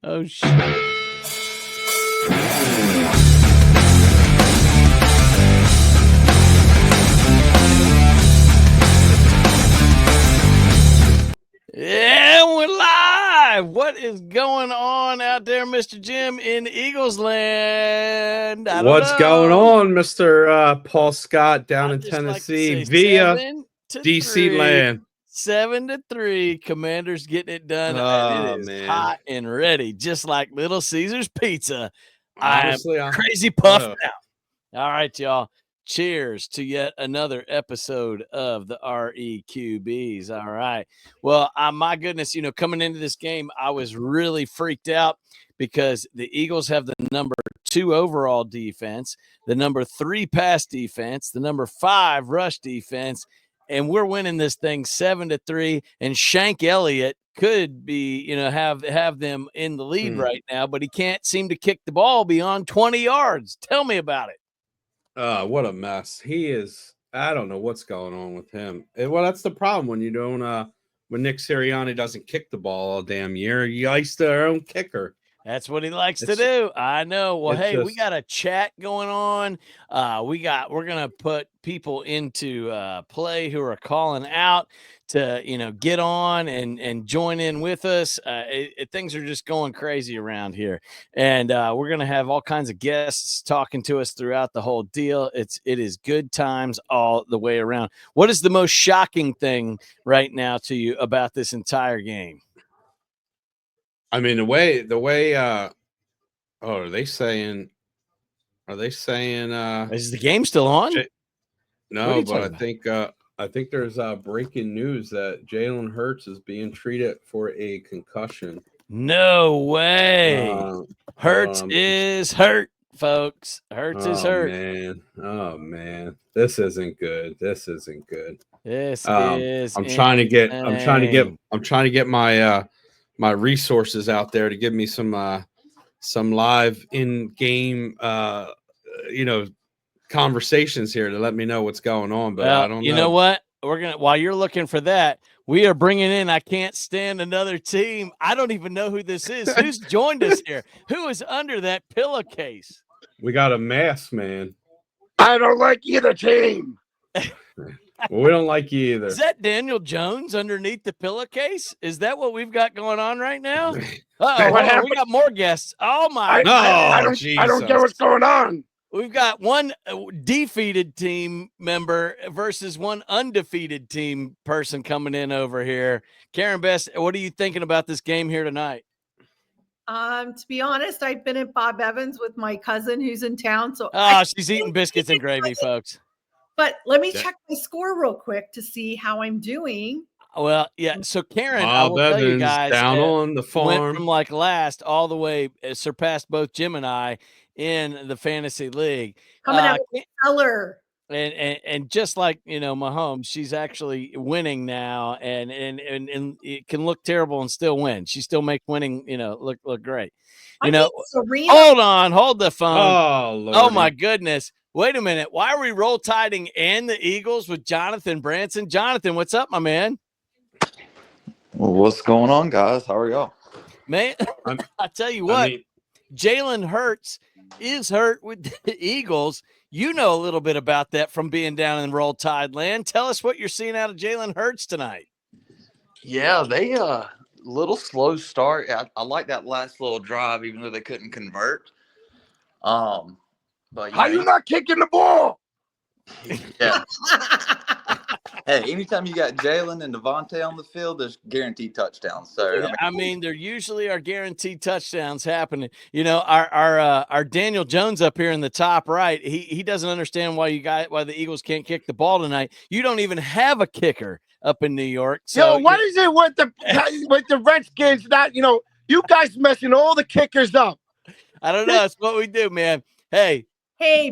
Oh, shit. Yeah, we're live. What is going on out there, Mr. Jim, in Eagles land? What's going on, Mr. Paul Scott down in Tennessee via DC land? 7-3. Commanders getting it done. It is hot and ready, just like Little Caesars Pizza. Honestly, I'm crazy puffed now. All right, y'all. Cheers to yet another episode of the REQBs. All right. Well, my goodness, coming into this game, I was really freaked out because the Eagles have the number 2 overall defense, the number 3 pass defense, the number 5 rush defense, and we're winning this thing 7-3. And Shank Elliott could be, have them in the lead right now, but he can't seem to kick the ball beyond 20 yards. Tell me about it. What a mess. He is. I don't know what's going on with him. Well, that's the problem when you don't when Nick Sirianni doesn't kick the ball all damn year. You ice their own kicker. That's what he likes to do. I know. Well, hey, we got a chat going on. We're going to put people into play who are calling out to, get on and join in with us. Things are just going crazy around here. And we're going to have all kinds of guests talking to us throughout the whole deal. It is good times all the way around. What is the most shocking thing right now to you about this entire game? I mean, the way are they saying is the game still on? No, but I think there's breaking news that Jalen Hurts is being treated for a concussion. No way. Hurts is hurt, folks. Hurts is hurt. Oh man. This isn't good. This is I'm trying to get my resources out there to give me some live in-game conversations here to let me know what's going on, but I don't know. You know what? While you're looking for that, we are bringing in I Can't Stand Another Team. I don't even know who this is. Who's joined us here? Who is under that pillowcase? We got a mask man. I don't like either team. Well, we don't like you either. Is that Daniel Jones underneath the pillowcase? Is that what we've got going on right now? Uh-oh, we got more guests. Oh, my God. I don't get what's going on. We've got one defeated team member versus one undefeated team person coming in over here. Karen Best, what are you thinking about this game here tonight? To be honest, I've been at Bob Evans with my cousin who's in town. So she's eating biscuits and gravy, folks. But let me check my score real quick to see how I'm doing. Well, yeah. So Karen, I will tell you guys, down on the farm, went from like last all the way, surpassed both Jim and I in the fantasy league. Coming out with color. And just like Mahomes, she's actually winning now, and it can look terrible and still win. She still makes winning, look great. Hold the phone. Oh, Lord. Oh my goodness. Wait a minute. Why are we roll tiding and the Eagles with Jonathan Branson? Jonathan, what's up, my man? Well, what's going on, guys? How are y'all? Man, I tell you what, Jalen Hurts is hurt with the Eagles. You know a little bit about that from being down in Roll Tide land. Tell us what you're seeing out of Jalen Hurts tonight. Yeah, they little slow start. I like that last little drive, even though they couldn't convert. But how you not kicking the ball? Yeah. Hey, anytime you got Jalen and Devontae on the field, there's guaranteed touchdowns. So there usually are guaranteed touchdowns happening. Our Daniel Jones up here in the top right, he doesn't understand why the Eagles can't kick the ball tonight. You don't even have a kicker up in New York. So what is it with the Redskins? That you guys messing all the kickers up. I don't know. It's what we do, man. Hey,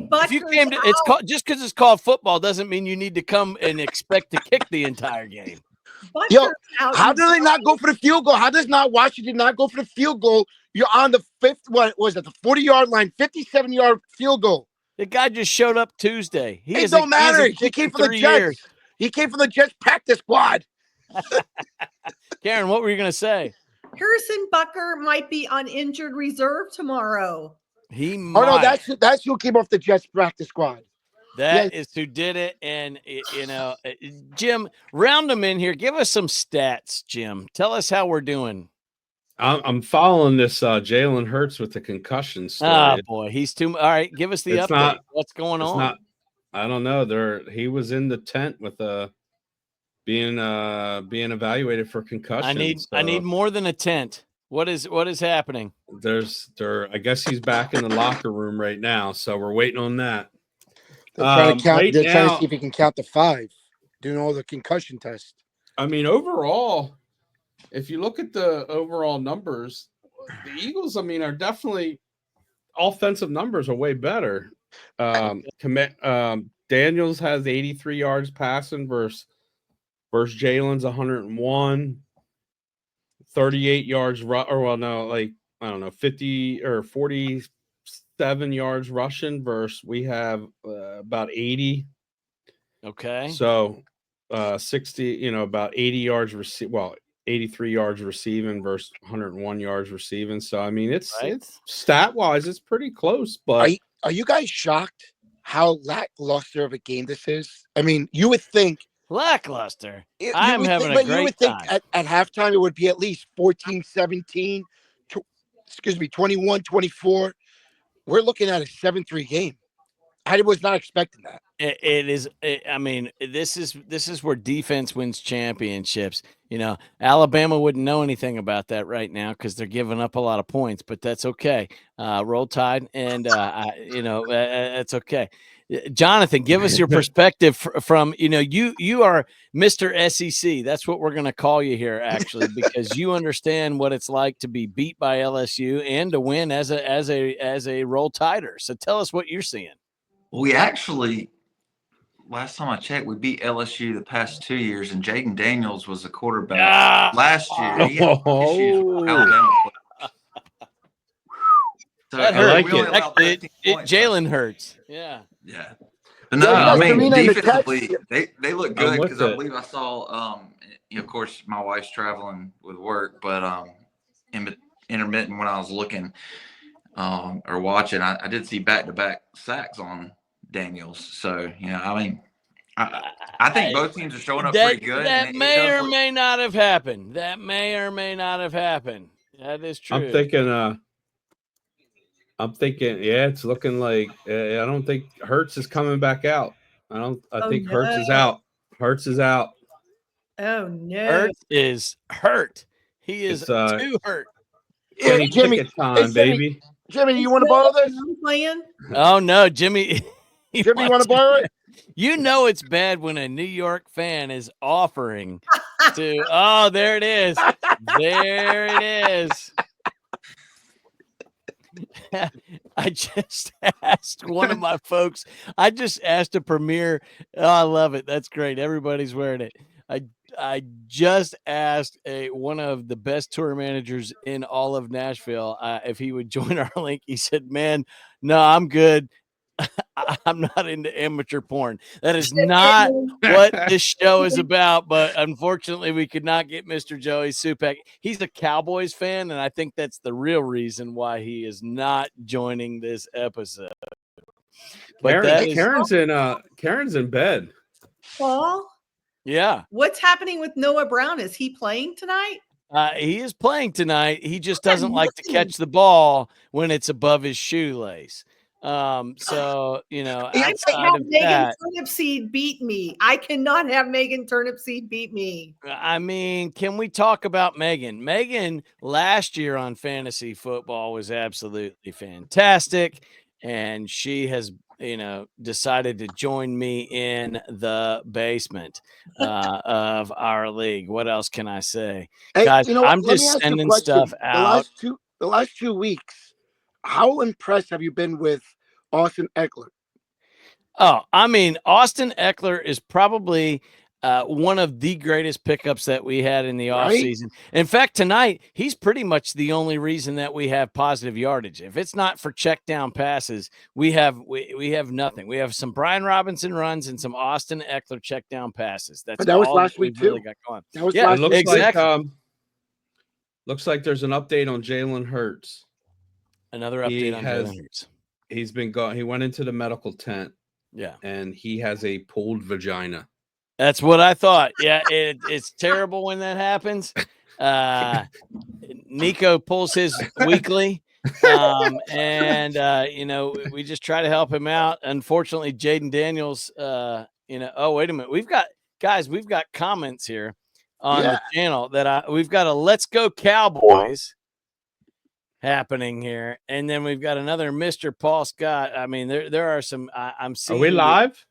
but if you came to just because it's called football doesn't mean you need to come and expect to kick the entire game. How do they not go for the field goal? How does Washington not go for the field goal? You're on the the 40-yard line, 57-yard field goal. The guy just showed up Tuesday. It don't matter. He came from the Jets. He came from the Jets practice squad. Karen, what were you going to say? Harrison Bucker might be on injured reserve tomorrow. He might. Oh no, that's who came off the Jets practice squad. That is who did it. And, you know, Jim, round them in here. Give us some stats, Jim. Tell us how we're doing. I'm following this Jalen Hurts with the concussion story. Oh, boy. He's too – all right, give us the update. What's going on? I don't know. He was in the tent with being evaluated for concussion. I need more than a tent. What is happening? I guess he's back in the locker room right now, so we're waiting on that. They're trying to count. They're trying to see if he can count to 5, doing all the concussion tests. I mean, overall, if you look at the overall numbers, the Eagles, I mean, are definitely offensive numbers are way better. Daniels has 83 yards passing versus Jalen's 101, 38 yards, 50 or 47 yards rushing versus we have about 80. Okay. So 60, about 80 yards 83 yards receiving versus 101 yards receiving. So I mean, it's stat wise, it's pretty close. But are you guys shocked how lackluster of a game this is? I mean, you would think lackluster. I'm having a great time. You would think at halftime it would be at least 14-17, 21-24. We're looking at a 7-3 game. I was not expecting that. It is. I mean, this is where defense wins championships. You know, Alabama wouldn't know anything about that right now because they're giving up a lot of points, but that's okay. Roll Tide, and that's okay. Jonathan, give us your perspective from, you are Mr. SEC. That's what we're going to call you here, actually, because you understand what it's like to be beat by LSU and to win as a Roll Tider. So tell us what you're seeing. We actually, last time I checked, we beat LSU the past 2 years, and Jaden Daniels was the quarterback last year. He had issues with Alabama players. So that hurt. Jalen hurts. Yeah. Yeah. But no, I mean, defensively, they look good because I believe I saw, of course, my wife's traveling with work, but intermittent when I was looking or watching, I did see back-to-back sacks on Daniels. So, I mean, I think both teams are showing up pretty good. That may or may not have happened. That is true. I'm thinking, yeah, it's looking like I don't think Hurts is coming back out. I think Hurts is out. Hurts is out. Oh no. Hurts is hurt. He is too hurt. Yeah, Jimmy, baby. Jimmy, you want to borrow this? Playing? Oh no, Jimmy. Jimmy, want to borrow it? You know it's bad when a New York fan is offering to. Oh, there it is. There it is. I just asked one of my folks. I just asked a premier. Oh, I love it. That's great. Everybody's wearing it. I just asked one of the best tour managers in all of Nashville if he would join our link. He said, "Man, no, I'm good. I'm not into amateur porn. That is not what this show is about." But unfortunately, we could not get Mr. Joey Supak. He's a Cowboys fan, and I think that's the real reason why he is not joining this episode. But Karen's in bed. Paul? Yeah. What's happening with Noah Brown? Is he playing tonight? He is playing tonight. He just doesn't like to catch the ball when it's above his shoelace. Outside of Megan Turnipseed beat me. I cannot have Megan Turnipseed beat me. I mean, can we talk about Megan? Megan last year on fantasy football was absolutely fantastic, and she has decided to join me in the basement of our league. What else can I say? Hey, guys, I'm just sending stuff out. The last 2 weeks, how impressed have you been with Austin Ekeler? Oh, I mean, Austin Ekeler is probably one of the greatest pickups that we had in the offseason. In fact, tonight, he's pretty much the only reason that we have positive yardage. If it's not for check down passes, we have nothing. We have some Brian Robinson runs and some Austin Ekeler check down passes. That was last week too. Really got going. That was last week. Exactly. Looks like there's an update on Jalen Hurts. Another update on Jalen Hurts. He's been gone. He went into the medical tent. Yeah. And he has a pulled vagina. That's what I thought. Yeah, it's terrible when that happens. Nico pulls his weekly. We just try to help him out. Unfortunately, Jaden Daniels, oh, wait a minute. We've got comments here on the channel that we've got a Let's Go Cowboys happening here. And then we've got another Mr. Paul Scott. I mean, there are some, I'm seeing. Are we live?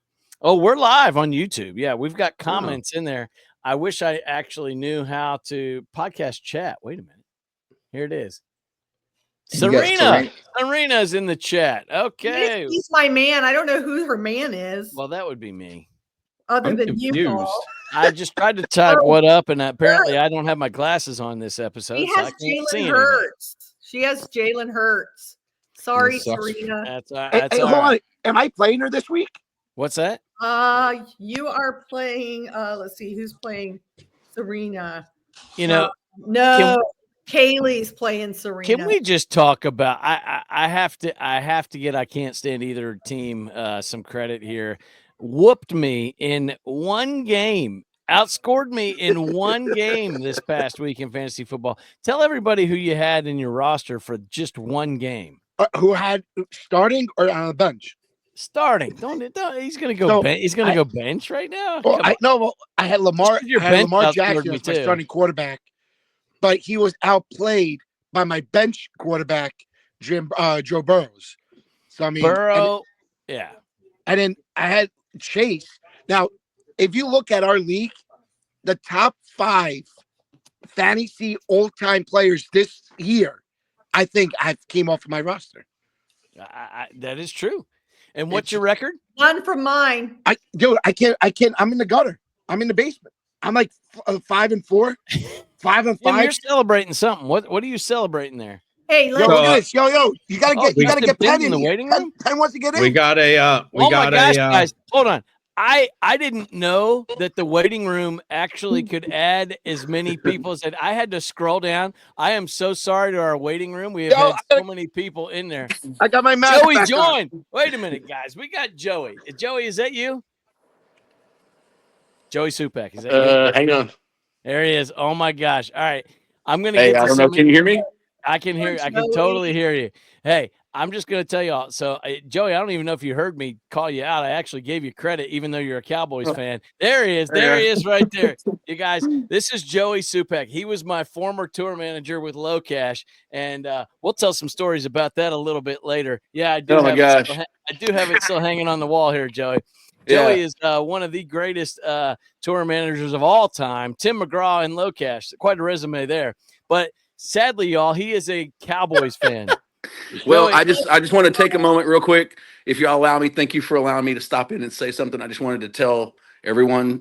Oh, we're live on YouTube. Yeah, we've got comments in there. I wish I actually knew how to chat. Wait a minute. Here it is. Serena's in the chat. Okay. He's my man. I don't know who her man is. Well, that would be me. Other than you, Paul. I just tried to type what up, and apparently I don't have my glasses on this episode. She has Jalen Hurts. She has Jalen Hurts. Sorry, Serena. That's hold on. Am I playing her this week? What's that? You are playing. Let's see who's playing Serena. No. Kaylee's playing Serena. Can we just talk about? I have to get. I can't stand either team. Some credit here. Whooped me in one game. Outscored me in one game this past week in fantasy football. Tell everybody who you had in your roster for just one game. Who had starting or on the bench? Starting. Don't he's gonna go. He's gonna go bench right now. Well, I had Lamar. Lamar Jackson as my starting quarterback, but he was outplayed by my bench quarterback, Joe Burrows. So I mean, and then I had Chase. Now, if you look at our league, the top 5 fantasy all-time players this year, I think I came off of my roster. That is true. And what's your record? None from mine. I can't. I'm in the gutter. I'm in the basement. I'm like 5-4, 5-5. You're celebrating something. What are you celebrating there? Hey, look at this. Yo, you gotta get Penn in the waiting room. Penn wants to get in. We got a. Guys, hold on. I didn't know that the waiting room actually could add as many people as I had to scroll down. I am so sorry to our waiting room. We have had so many people in there. I got my mask. Joey joined. Wait a minute, guys. We got Joey. Joey, is that you? Joey Supak. Is that you? Hang on. There he is. Oh my gosh. All right. I'm gonna I don't know. Can you hear me? I can hear. I can totally hear you. Hey, I'm just going to tell you all. So, Joey, I don't even know if you heard me call you out. I actually gave you credit, even though you're a Cowboys fan. There he is. There he is right there. You guys, this is Joey Supak. He was my former tour manager with Low Cash, and we'll tell some stories about that a little bit later. Yeah, I do. Oh, my gosh. I do have it still hanging on the wall here, Joey. Joey is one of the greatest tour managers of all time. Tim McGraw and Low Cash. Quite a resume there. But sadly, y'all, he is a Cowboys fan. Well, I just want to take a moment real quick. If y'all allow me, thank you for allowing me to stop in and say something. I just wanted to tell everyone,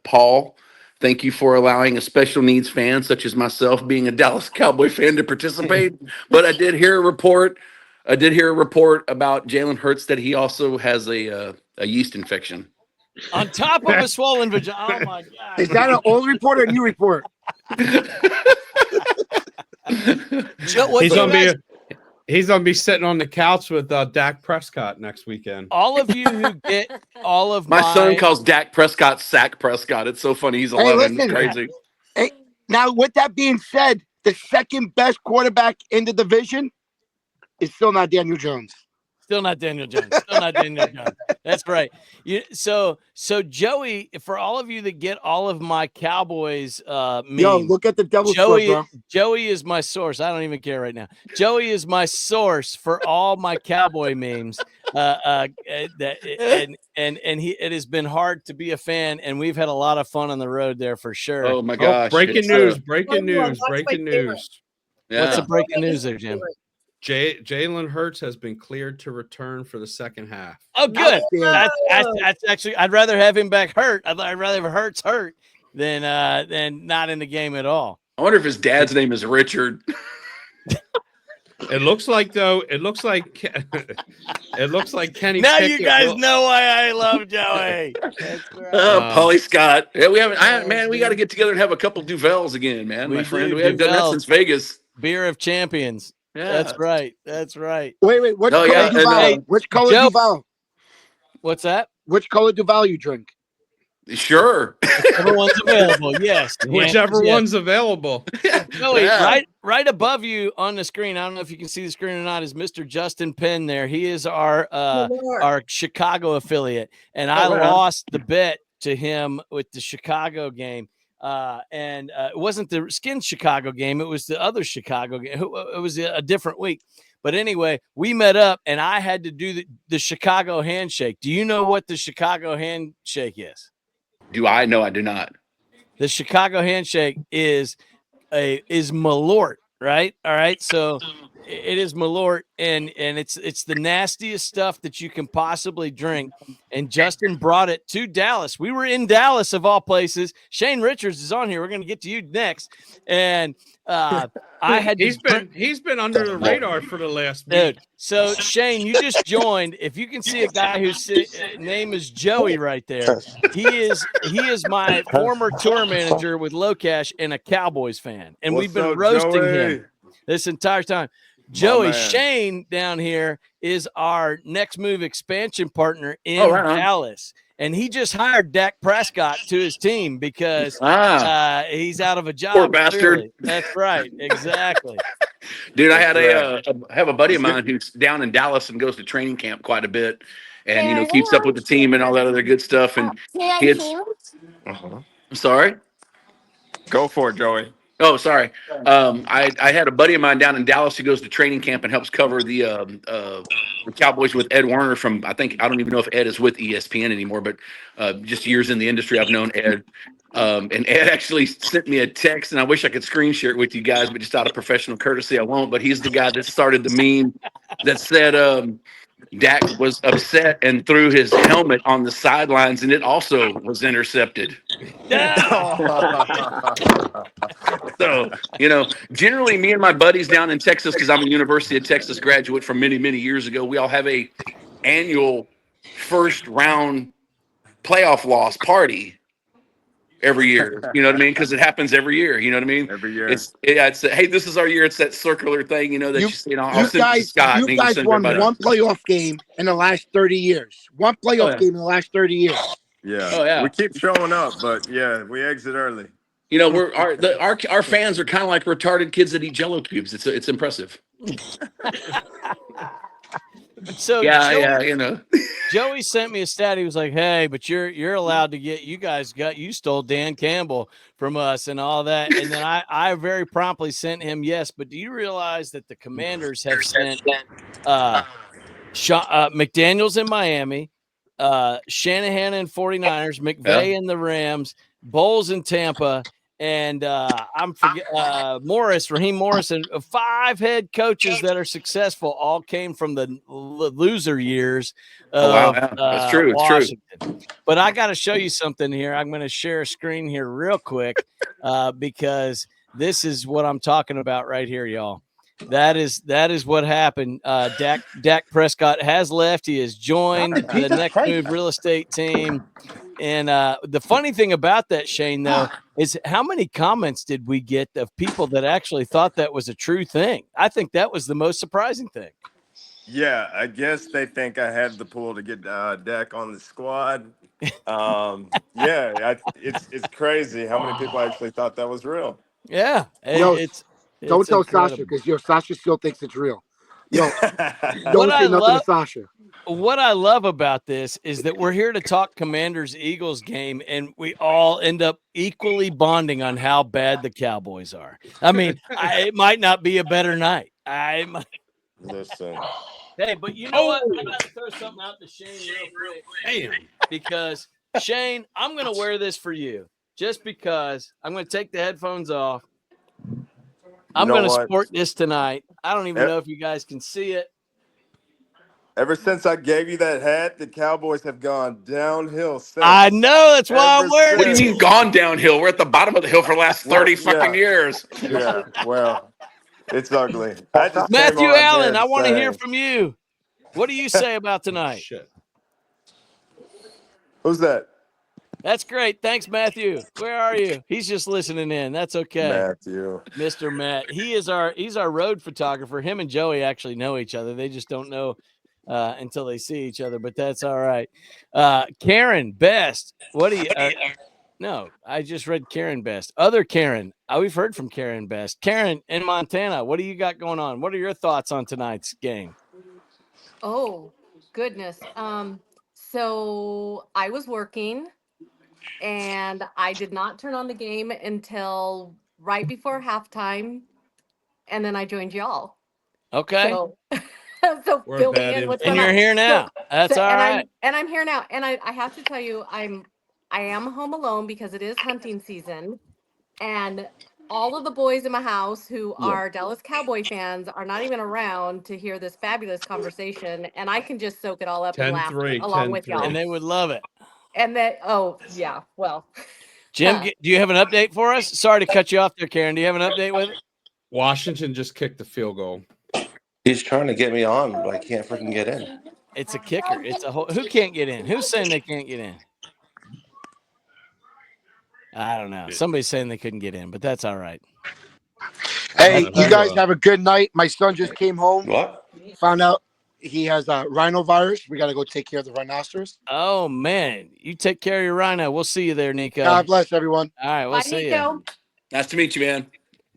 Paul, thank you for allowing a special needs fan such as myself, being a Dallas Cowboy fan, to participate. But I did hear a report about Jalen Hurts that he also has a yeast infection. On top of a swollen vagina. Oh my God. Is that an old report or a new report? He's gonna be sitting on the couch with Dak Prescott next weekend. All of you who get all of my son calls Dak Prescott Sack Prescott. It's so funny. He's 11. Listen, crazy. Hey, now, with that being said, the second best quarterback in the division is still not Daniel Jones. Still not Daniel Jones. Still not Daniel Jones. That's right. So Joey, for all of you that get all of my Cowboys memes, yo, look at the double Joey, score, bro. Joey is my source. I don't even care right now. Joey is my source for all my Cowboy memes. It has been hard to be a fan, and we've had a lot of fun on the road there for sure. Oh my gosh! Breaking news! Yeah. What's the breaking news there, Jim? Jalen Hurts has been cleared to return for the second half. Oh, good. That's actually, I'd rather have him back hurt. I'd rather have Hurts hurt than not in the game at all. I wonder if his dad's name is Richard. It looks like though. It looks like Kenny. Now Pickett you guys know why I love Joey. That's right. Paulie Scott. Yeah, we haven't. Man, we got to get together and have a couple Duvels again, man. My friend, we haven't done that since Vegas. Beer of champions. Yeah. That's right. That's right. Wait. Which color Duval? Which color Duval? What's that? Which color Duval you drink? Sure. Whichever one's available. Yes. Whichever one's available. Joey, right above you on the screen. I don't know if you can see the screen or not. Is Mr. Justin Penn there? He is our Chicago affiliate, and I lost the bet to him with the Chicago game. And it wasn't the Skins Chicago game. It was the other Chicago game. It was a different week. But anyway, we met up, and I had to do the Chicago handshake. Do you know what the Chicago handshake is? Do I? No, I do not. The Chicago handshake is Malort, right? All right. So it is Malort, and it's the nastiest stuff that you can possibly drink. And Justin brought it to Dallas. We were in Dallas of all places. Shane Richards is on here. We're going to get to you next. And I had he's been under the radar for the last week. Dude. So Shane, you just joined. If you can see a guy whose name is Joey right there, he is my former tour manager with Low Cash and a Cowboys fan, and we've been roasting him this entire time. Joey, Shane down here is our Next Move expansion partner in Dallas. And he just hired Dak Prescott to his team because he's out of a job. Poor bastard. That's right. Exactly. Dude, I have a buddy of mine who's down in Dallas and goes to training camp quite a bit, and keeps up with the team and all that other good stuff. And I'm sorry. Go for it, Joey. Oh, sorry. I had a buddy of mine down in Dallas who goes to training camp and helps cover the Cowboys with Ed Werner from, I don't even know if Ed is with ESPN anymore, but just years in the industry, I've known Ed. And Ed actually sent me a text, and I wish I could screen share it with you guys, but just out of professional courtesy, I won't. But he's the guy that started the meme that said Dak was upset and threw his helmet on the sidelines, and it also was intercepted. So, generally me and my buddies down in Texas, because I'm a University of Texas graduate from many, many years ago, we all have a annual first round playoff loss party every year. You know what I mean? Because it happens every year. You know what I mean? Every year. It's hey, this is our year. It's that circular thing, that you see. I'll send guys, Scott. You guys won one playoff game in the last 30 years. One playoff game in the last 30 years. Yeah. Oh, yeah. We keep showing up, but we exit early. Our fans are kind of like retarded kids that eat Jello cubes. It's impressive. So Joey sent me a stat. He was like, "Hey, but you're allowed to get. You stole Dan Campbell from us and all that." And then I very promptly sent him yes. But do you realize that the Commanders have sent McDaniels in Miami, Shanahan in 49ers, McVay in the Rams, Bowles in Tampa, and Raheem Morris, and 5 head coaches that are successful all came from the loser years. That's true. Washington. It's true. But I got to show you something here. I'm going to share a screen here real quick because this is what I'm talking about right here, y'all. That is what happened. Dak Prescott has left. He has joined the Next Move Real Estate team. And the funny thing about that, Shane, though, is how many comments did we get of people that actually thought that was a true thing? I think that was the most surprising thing. Yeah, I guess they think I had the pull to get Dak on the squad. It's crazy how many people actually thought that was real. Yeah, don't tell Sasha because Sasha still thinks it's real. Don't say nothing to Sasha. What I love about this is that we're here to talk Commanders-Eagles game, and we all end up equally bonding on how bad the Cowboys are. I mean, it might not be a better night. Listen. Hey, but you know what? I got to throw something out to Shane real quick. Damn. Because, Shane, I'm going to wear this for you just because I'm going to take the headphones off. I'm going to sport this tonight. I don't even know if you guys can see it. Ever since I gave you that hat, the Cowboys have gone downhill since. I know. That's why I'm wearing it. What do you mean gone downhill? We're at the bottom of the hill for the last 30 fucking years. Yeah, well, It's ugly. Matthew Allen, I want to hear from you. What do you say about tonight? Shit. Who's that? That's great. Thanks, Matthew. Where are you? He's just listening in. That's okay. Matthew. Mr. Matt. He's our road photographer. Him and Joey actually know each other. They just don't know until they see each other, but that's all right. Karen Best. What do you no, I just read Karen Best. Other Karen. We've heard from Karen Best. Karen in Montana, what do you got going on? What are your thoughts on tonight's game? Oh, goodness. So I was working and I did not turn on the game until right before halftime. And then I joined y'all. Okay. So fill me in. And you're here now. That's all right. I'm here now. And I have to tell you, I am home alone because it is hunting season. And all of the boys in my house who are Dallas Cowboy fans are not even around to hear this fabulous conversation. And I can just soak it all up and laugh along with y'all. And they would love it. And that, oh, yeah, well. Jim, do you have an update for us? Sorry to cut you off there, Karen. Do you have an update with it? Washington just kicked the field goal. He's trying to get me on, but I can't freaking get in. It's a kicker. It's a whole. Who can't get in? Who's saying they can't get in? I don't know. Somebody's saying they couldn't get in, but that's all right. Hey, you guys have a good night. My son just came home. What? Found out he has rhinovirus. We got to go take care of the rhinoceros. Oh, man. You take care of your rhino. We'll see you there, Nico. God bless everyone. All right, we'll see you. Nice to meet you, man.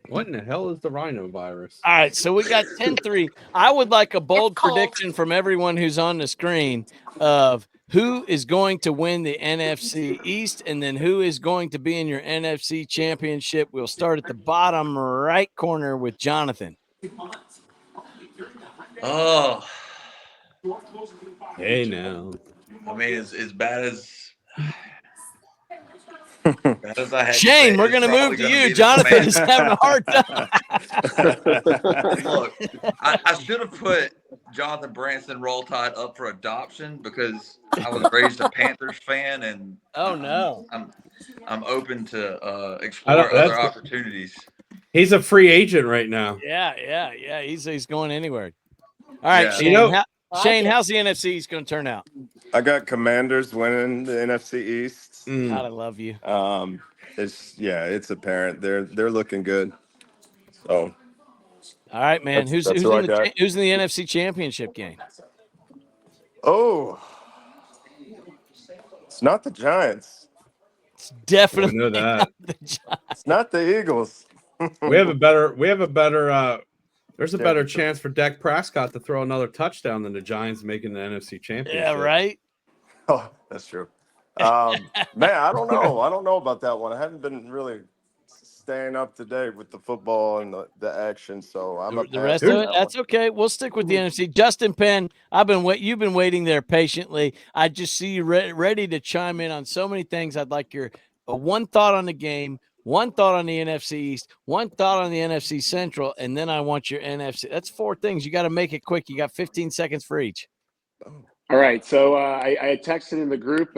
What in the hell is the rhinovirus? All right, so we got 10-3. I would like a bold prediction from everyone who's on the screen of who is going to win the NFC East and then who is going to be in your NFC Championship. We'll start at the bottom right corner with Jonathan. Oh. Hey, now. I mean, as bad as I had Shane, we're going to move to you. Jonathan is having a hard time. Look, I should have put Jonathan Branson Roll Tide up for adoption because I was raised a Panthers fan, and I'm open to explore other opportunities. He's a free agent right now. Yeah. He's going anywhere. All right, yeah. Shane, how's the NFC East going to turn out? I got Commanders winning the NFC East. God, I love you. It's apparent they're looking good. So, all right, man. Who's in the NFC Championship game? Oh, it's not the Giants. It's definitely know that. Not the Giants. It's not the Eagles. We have a better. There's a better chance for Dak Prescott to throw another touchdown than the Giants making the NFC Championship. Yeah, right. Oh, that's true. Man, I don't know. I don't know about that one. I haven't been really staying up to date with the football and the action, so I'm the rest of it. That's okay. We'll stick with the NFC. Justin Penn, you've been waiting there patiently. I just see you ready to chime in on so many things. I'd like your one thought on the game, one thought on the NFC East, one thought on the NFC Central, and then I want your NFC. That's 4 things. You got to make it quick. You got 15 seconds for each. All right, so I texted in the group.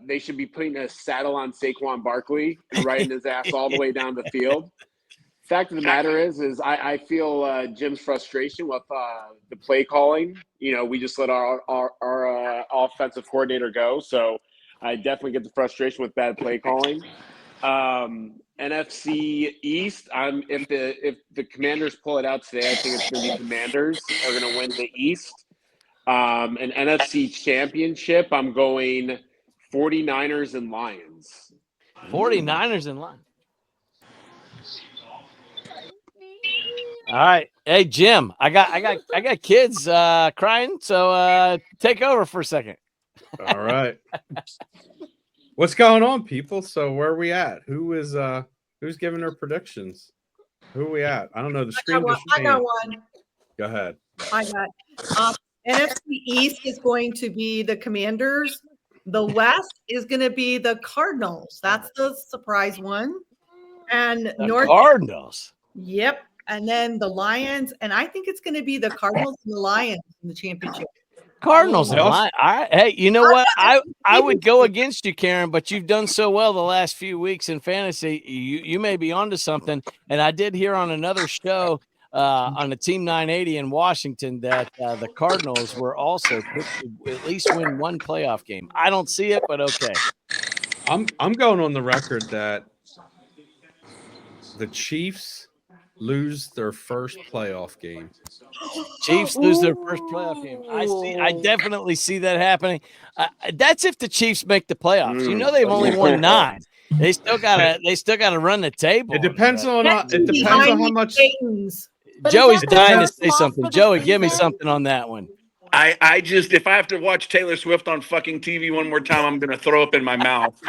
They should be putting a saddle on Saquon Barkley and riding his ass all the way down the field. Fact of the matter is I feel Jim's frustration with the play calling. You know, we just let our offensive coordinator go, so I definitely get the frustration with bad play calling. NFC East, if the Commanders pull it out today, I think it's going to be Commanders are going to win the East. An NFC Championship, I'm going 49ers and Lions. 49ers and Lions. All right. Hey, Jim, I got kids crying, so take over for a second. All right. What's going on, people? So where are we at? Who's giving their predictions? Who are we at? I don't know. The screen. I got one. Go ahead. I got NFC East is going to be the Commanders. The West is going to be the Cardinals. That's the surprise one. And Cardinals. Yep. And then the Lions. And I think it's going to be the Cardinals and the Lions in the championship. Cardinals and Lions. Hey, you know what? I would go against you, Karen, but you've done so well the last few weeks in fantasy. You may be onto something. And I did hear on another show on the Team 980 in Washington that the Cardinals were also picked to at least win one playoff game. I don't see it, but okay. I'm going on the record that the Chiefs lose their first playoff game. Chiefs lose their first playoff game. I definitely see that happening. That's if the Chiefs make the playoffs. You know, they've only won 9. They still gotta run the table. It depends on how much. Joey's dying to say something. Joey, give me something on that one. I just, if I have to watch Taylor Swift on fucking TV one more time, I'm gonna throw up in my mouth.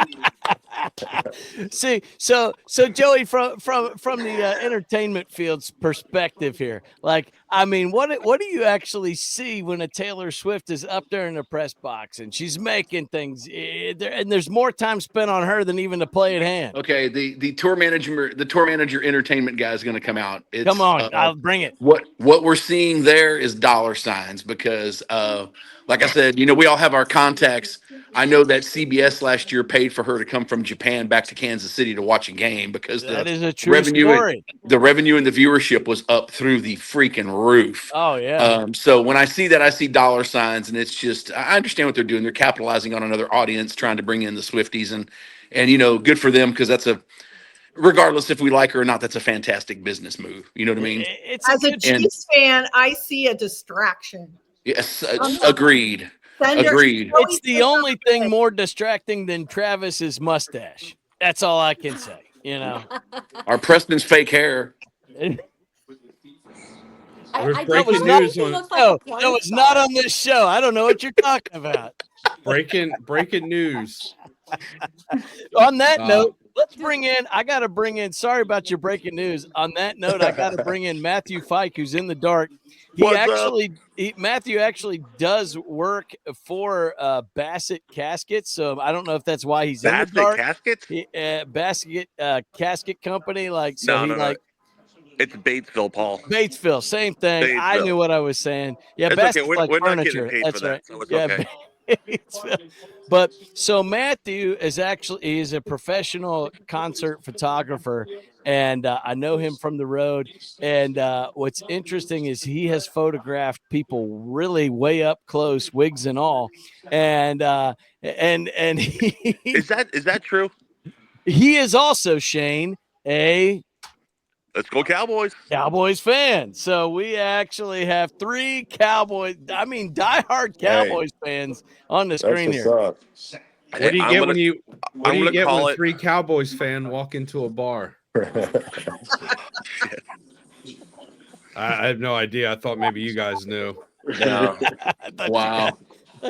See, so Joey, from the entertainment field's perspective here, like, I mean, what do you actually see when a Taylor Swift is up there in the press box and she's making things, and there's more time spent on her than even the play at hand? Okay, the tour manager entertainment guy is going to come out. Come on, I'll bring it. What we're seeing there is dollar signs because, like I said, you know, we all have our contacts. I know that CBS last year paid for her to come from Japan back to Kansas City to watch a game because that is a true story. The revenue and the viewership was up through the freaking roof. Oh yeah. So when I see that, I see dollar signs, and it's just, I understand what they're doing. They're capitalizing on another audience, trying to bring in the Swifties, and you know, good for them, because that's regardless if we like her or not, that's a fantastic business move. You know what I mean? As a Chiefs fan, I see a distraction. Yes, agreed. Agreed. It's the only thing more distracting than Travis's mustache. That's all I can say. You know, our Preston's fake hair. That was not on this show. I don't know what you're talking about. Breaking news. On that note, let's bring in. I got to bring in. Sorry about your breaking news. On that note, I got to bring in Matthew Fike, who's in the dark. Matthew actually does work for Bassett Caskets, so I don't know if that's why he's in the dark. Caskets? Bassett Casket Company, like it's Batesville, Paul. Batesville, same thing. Batesville. I knew what I was saying. Yeah, Bassett's okay. Like we're furniture. Not getting paid That's for that, right. so it's okay. But so Matthew he's a professional concert photographer, and I know him from the road. And what's interesting is he has photographed people really way up close, wigs and all. And he, is that true? He is also, Shane, a Let's go Cowboys fan. So we actually have 3 diehard Cowboys fans on the screen here. What do you get when 3 Cowboys fans walk into a bar? I have no idea. I thought maybe you guys knew. No. Wow.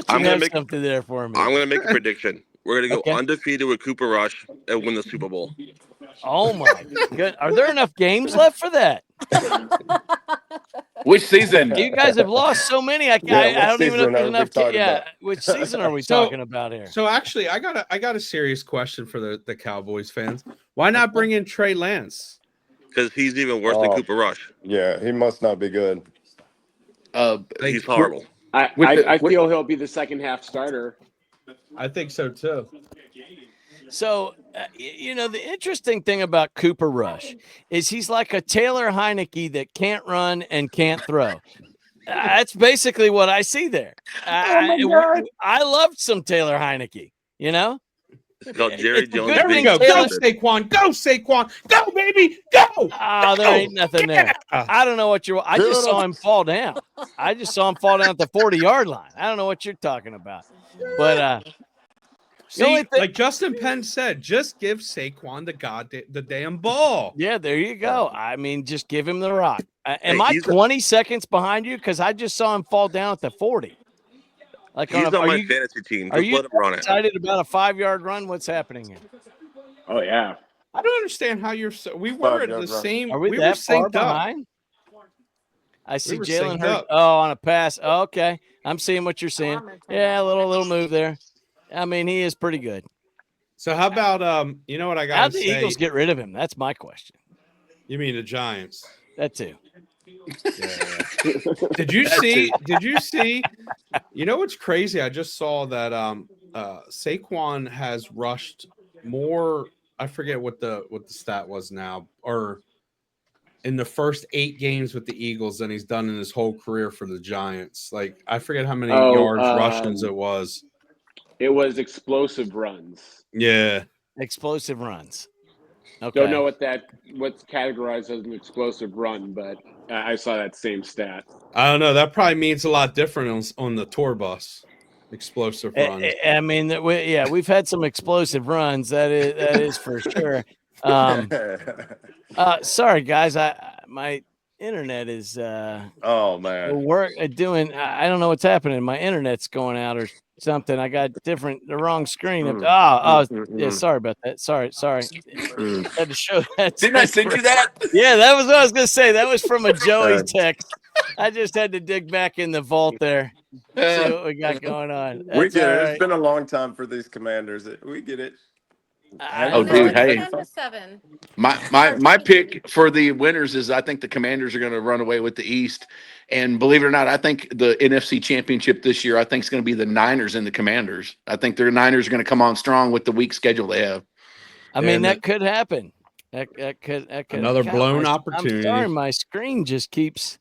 I'm going to make something there for me. I'm going to make a prediction. We're going to go undefeated with Cooper Rush and win the Super Bowl. Oh my God. Are there enough games left for that? Which season? You guys have lost so many. I don't even know if there's enough. Which season are we talking about here? So actually, I got a serious question for the Cowboys fans. Why not bring in Trey Lance? Because he's even worse than Cooper Rush. Yeah, he must not be good. He's horrible. I feel he'll be the second half starter. I think so too. So, you know, the interesting thing about Cooper Rush is he's like a Taylor Heineke that can't run and can't throw. That's basically what I see there. I loved some Taylor Heineke, you know? It's called Jerry Jones. There we go. Go, Saquon. Go, Saquon. Go, baby. Go. Oh, there ain't nothing there. I don't know what I just saw him fall down. I just saw him fall down at the 40-yard line. I don't know what you're talking about. But, see, like Justin Penn said, just give Saquon the damn ball. Yeah, there you go. I mean, just give him the rock. Am I 20 seconds behind you? Because I just saw him fall down at the 40. Like he's on my fantasy team. Just let him run it. Excited about a 5-yard run? What's happening here? Oh yeah. I don't understand how you're. We were at the same. Are we that far behind? I see Jalen Hurts. Oh, on a pass. Oh, okay, I'm seeing what you're seeing. Yeah, a little move there. I mean, he is pretty good. So how about you know what I got? How'd the Eagles get rid of him? That's my question. You mean the Giants? That too. Yeah. Did you see? You know what's crazy? I just saw that Saquon has rushed more. I forget what the stat was now, or in the first 8 games with the Eagles than he's done in his whole career for the Giants. Like, I forget how many yards rushing it was. It was explosive runs. Yeah. Explosive runs. Okay. Don't know what's categorized as an explosive run, but I saw that same stat. I don't know. That probably means a lot different on the tour bus. Explosive runs. I mean, we've had some explosive runs. That is for sure. Sorry guys, my internet is oh man, doing. I don't know what's happening. My internet's going out or something. I got the wrong screen. Yeah. Sorry about that. Sorry. Had to show that. Didn't I send you that? Yeah, that was what I was gonna say. That was from a Joey text. I just had to dig back in the vault there. See what we got going on. We get it. Right. It's been a long time for these Commanders. We get it. Dude, hey. 10-7. My pick for the winners is I think the Commanders are going to run away with the East. And believe it or not, I think the NFC Championship this year, I think it's going to be the Niners and the Commanders. I think the Niners are going to come on strong with the weak schedule they have. I mean, that could happen. That could another blown opportunity. I'm sorry, my screen just keeps.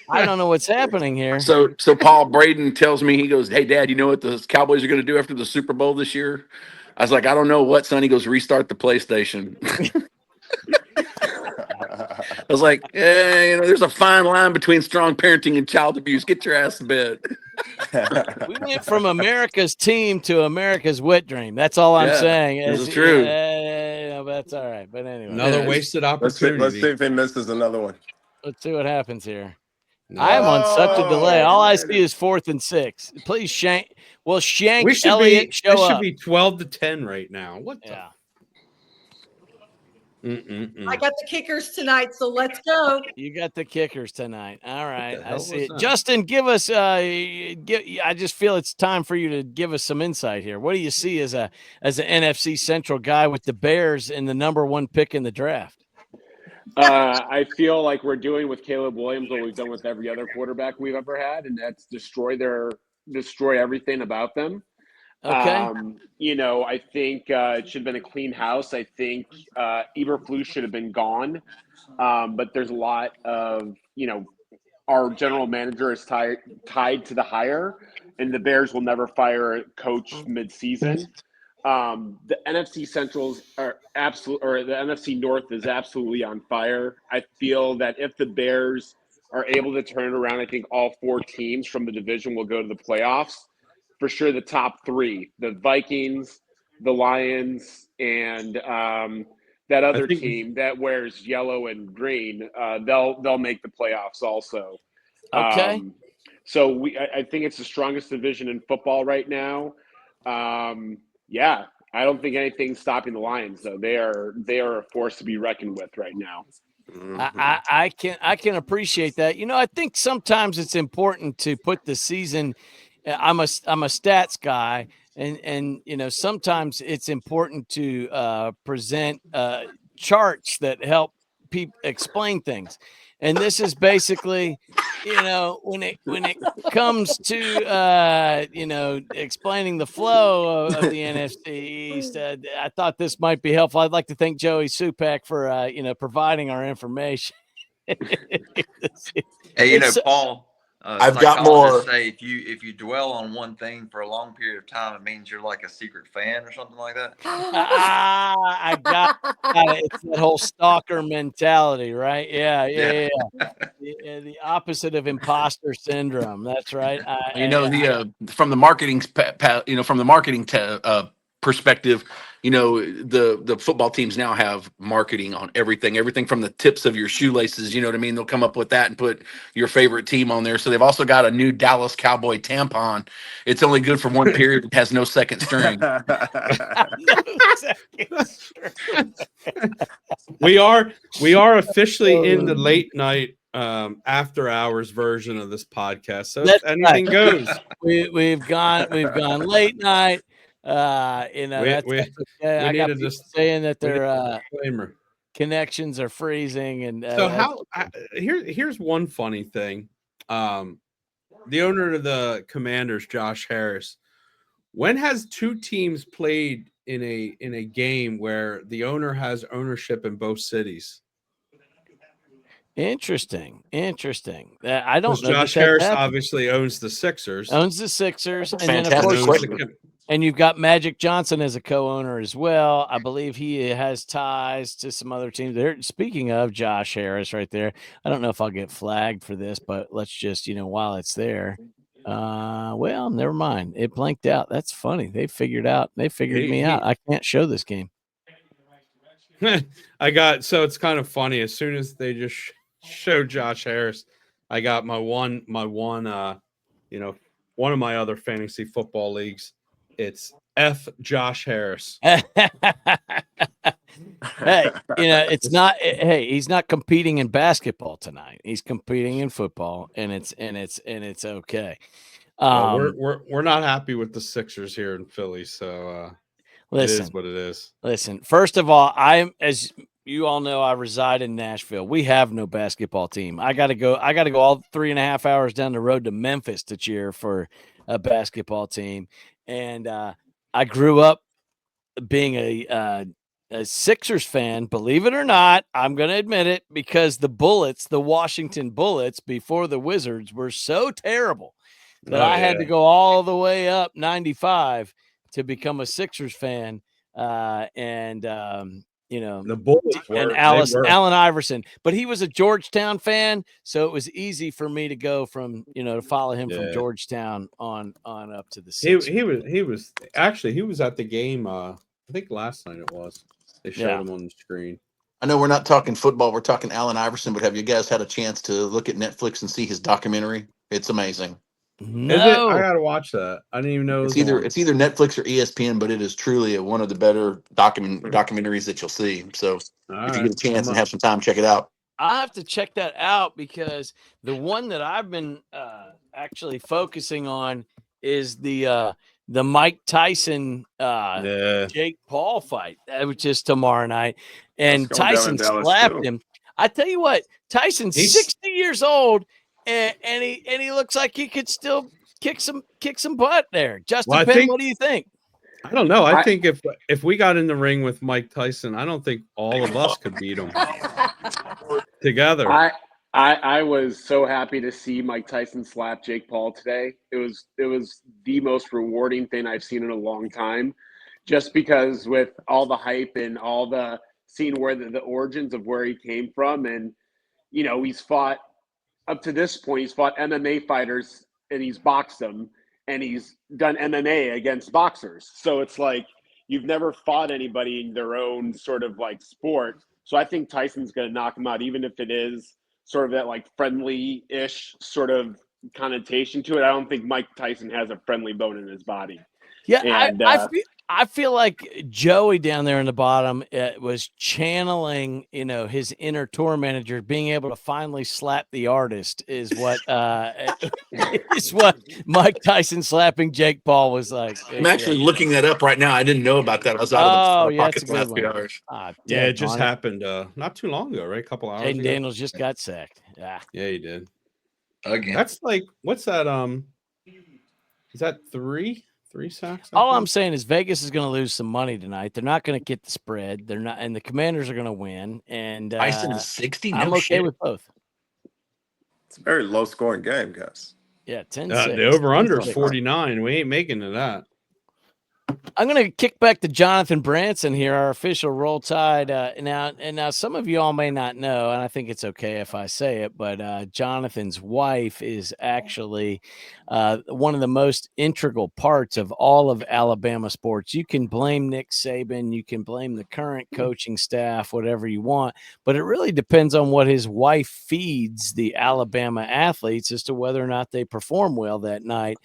I don't know what's happening here. So Paul Braden tells me, he goes, "Hey, Dad, you know what the Cowboys are going to do after the Super Bowl this year?" I was like, "I don't know what, son." He goes, "Restart the PlayStation." I was like, there's a fine line between strong parenting and child abuse. Get your ass to bed. We went from America's team to America's wet dream. That's all I'm saying. This is true. That's all right. But anyway, another wasted opportunity. Let's see if he misses another one. Let's see what happens here. I am on such a delay. All I see is 4th and 6. Please, Shank. Well, Shank Elliott show up. It should be 12-10 right now. What the? I got the kickers tonight, so let's go. You got the kickers tonight. All right. I see it. Justin, give us I just feel it's time for you to give us some insight here. What do you see as an NFC Central guy with the Bears and the #1 pick in the draft? I feel like we're doing with Caleb Williams what we've done with every other quarterback we've ever had, and that's destroy everything about them. Okay. I think it should have been a clean house. I think Eberflus should have been gone. But there's a lot of, our general manager is tied to the hire, and the Bears will never fire a coach mid-season. The NFC Centrals are the NFC North is absolutely on fire. I feel that if the Bears are able to turn around, I think all 4 teams from the division will go to the playoffs. For sure, the top 3, the Vikings, the Lions, and that other team that wears yellow and green, they'll make the playoffs also. Okay. So I think it's the strongest division in football right now. Yeah, I don't think anything's stopping the Lions, though. They are a force to be reckoned with right now. I can appreciate that. I think sometimes it's important to put the season. I'm a stats guy, and sometimes it's important to present charts that help people explain things. And this is basically, when it comes to explaining the flow of the NFC East, I thought this might be helpful. I'd like to thank Joey Supak for providing our information. Hey, Paul. I've got more. Say if you dwell on one thing for a long period of time, it means you're like a secret fan or something like that. I got it. It's that whole stalker mentality, right? Yeah. The opposite of imposter syndrome. That's right. From the marketing, perspective, the football teams now have marketing on everything from the tips of your shoelaces. You know what I mean? They'll come up with that and put your favorite team on there. So they've also got a new Dallas Cowboy tampon. It's only good for one period. It has no second string. We are officially in the late night after hours version of this podcast. So anything goes. We've gone late night. We I got people saying that their connections are freezing, and so here's one funny thing. The owner of the Commanders, Josh Harris, when has 2 teams played in a game where the owner has ownership in both cities? Interesting. I don't know. Josh Harris obviously owns the Sixers. And then of course, and you've got Magic Johnson as a co-owner as well. I believe he has ties to some other teams. There. Speaking of Josh Harris, right there. I don't know if I'll get flagged for this, but let's just while it's there. Well, never mind. It blanked out. That's funny. They figured me out. I can't show this game. So it's kind of funny. As soon as they just show Josh Harris, I got one of my other fantasy football leagues. It's F Josh Harris. Hey, it's not. Hey, he's not competing in basketball tonight. He's competing in football, and it's okay. We're not happy with the Sixers here in Philly, so listen, it is what it is. Listen, first of all, as you all know, I reside in Nashville. We have no basketball team. I got to go all 3.5 hours down the road to Memphis to cheer for a basketball team. And I grew up being a Sixers fan, believe it or not. I'm going to admit it, because the Washington Bullets before the Wizards were so terrible that I had to go all the way up 95 to become a Sixers fan. The Bullets and Allen Iverson, but he was a Georgetown fan, so it was easy for me to go from to follow him from Georgetown on up to the Sixers. He was at the game. I think last night it was. They showed him on the screen. I know we're not talking football; we're talking Allen Iverson. But have you guys had a chance to look at Netflix and see his documentary? It's amazing. No. I gotta watch that. I didn't even know it's either Netflix or ESPN, but it is truly one of the better documentaries that you'll see. So if you get a chance and have some time, check it out. I have to check that out, because the one that I've been actually focusing on is the Mike Tyson Jake Paul fight, which is tomorrow night, and Tyson slapped him. I tell you what, Tyson's 60 years old. And he looks like he could still kick some butt there. Justin Penn, what do you think? I don't know. I think if we got in the ring with Mike Tyson, I don't think all of us could beat him together. I was so happy to see Mike Tyson slap Jake Paul today. It was the most rewarding thing I've seen in a long time, just because with all the hype and all the seeing where the origins of where he came from, and he's fought. Up to this point, he's fought MMA fighters and he's boxed them, and he's done MMA against boxers. So it's like you've never fought anybody in their own sort of like sport. So I think Tyson's going to knock him out, even if it is sort of that like friendly-ish sort of connotation to it. I don't think Mike Tyson has a friendly bone in his body. Yeah, and, I feel like Joey down there in the bottom was channeling, his inner tour manager, being able to finally slap the artist is what Mike Tyson slapping Jake Paul was like. I'm actually looking that up right now. I didn't know about that. I was out of the pocket the last few hours. It just happened not too long ago, right? A couple hours ago. Daniels just got sacked. Yeah, he did. Again. That's like, what's that? Is that three sacks? All I'm saying is Vegas is going to lose some money tonight. They're not going to get the spread. They're not, and the Commanders are going to win. And Tyson is 60. I'm okay with both. It's a very low scoring game, guys. Yeah, 10-6. The over under is 49. We ain't making to that. I'm going to kick back to Jonathan Branson here, our official Roll Tide. Now, some of you all may not know, and I think it's okay if I say it, but Jonathan's wife is actually one of the most integral parts of all of Alabama sports. You can blame Nick Saban, you can blame the current coaching staff, whatever you want, but it really depends on what his wife feeds the Alabama athletes as to whether or not they perform well that night.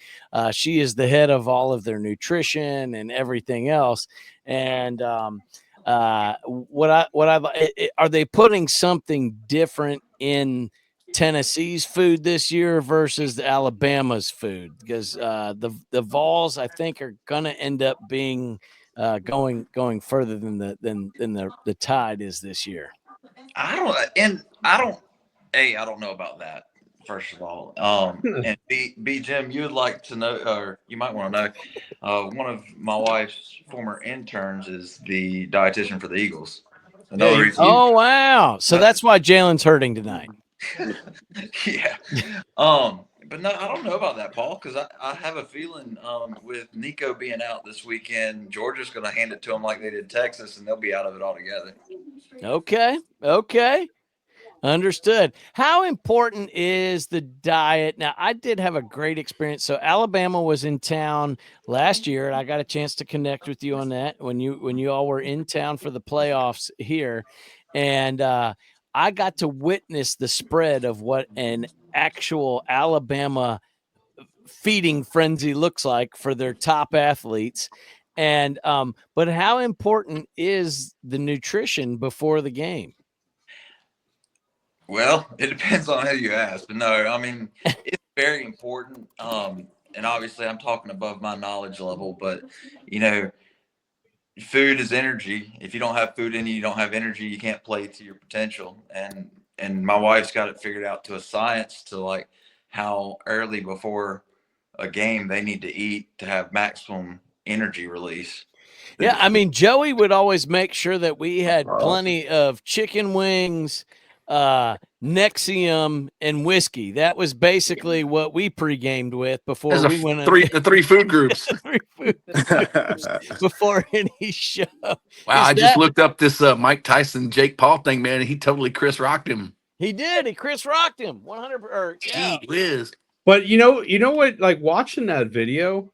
She is the head of all of their nutrition and everything else. And are they putting something different in Tennessee's food this year versus Alabama's food? Because the Vols, I think, are gonna end up being going further than the Tide is this year. I don't know about that. First of all, and B Jim, you would like to know, or you might want to know, one of my wife's former interns is the dietitian for the Eagles. Oh wow! So that's why Jalen's hurting tonight. Yeah. But no, I don't know about that, Paul, because I have a feeling with Nico being out this weekend, Georgia's going to hand it to him like they did Texas, and they'll be out of it altogether. Okay. Understood. How important is the diet? Now, I did have a great experience. So Alabama was in town last year, and I got a chance to connect with you on that when you all were in town for the playoffs here. And I got to witness the spread of what an actual Alabama feeding frenzy looks like for their top athletes. And but how important is the nutrition before the game? Well, it depends on who you ask, but no, I mean, it's very important. And obviously I'm talking above my knowledge level, but food is energy. If you don't have food in you, you don't have energy. You can't play to your potential. And my wife's got it figured out to a science to like how early before a game they need to eat to have maximum energy release. Yeah, I mean, Joey would always make sure that we had plenty of chicken wings, Nexium, and whiskey. That was basically what we pre-gamed with before we went. The three food groups. Before any show. Wow, I just looked up this Mike Tyson, Jake Paul thing, man, and he totally Chris rocked him. He did. He Chris rocked him 100%. Yeah. Gee whiz. But you know what? Like watching that video,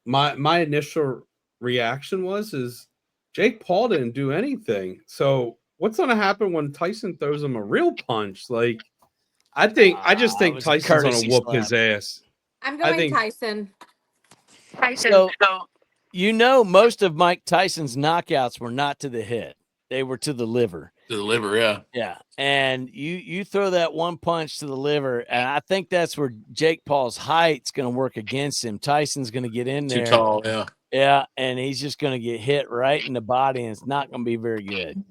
my initial reaction is Jake Paul didn't do anything. So what's going to happen when Tyson throws him a real punch? Like, I just think Tyson's going to whoop his ass. I'm going Tyson. So, most of Mike Tyson's knockouts were not to the head. They were to the liver. To the liver, yeah. Yeah. And you throw that one punch to the liver, and I think that's where Jake Paul's height's going to work against him. Tyson's going to get in there. Too tall, yeah. Yeah, and he's just going to get hit right in the body, and it's not going to be very good.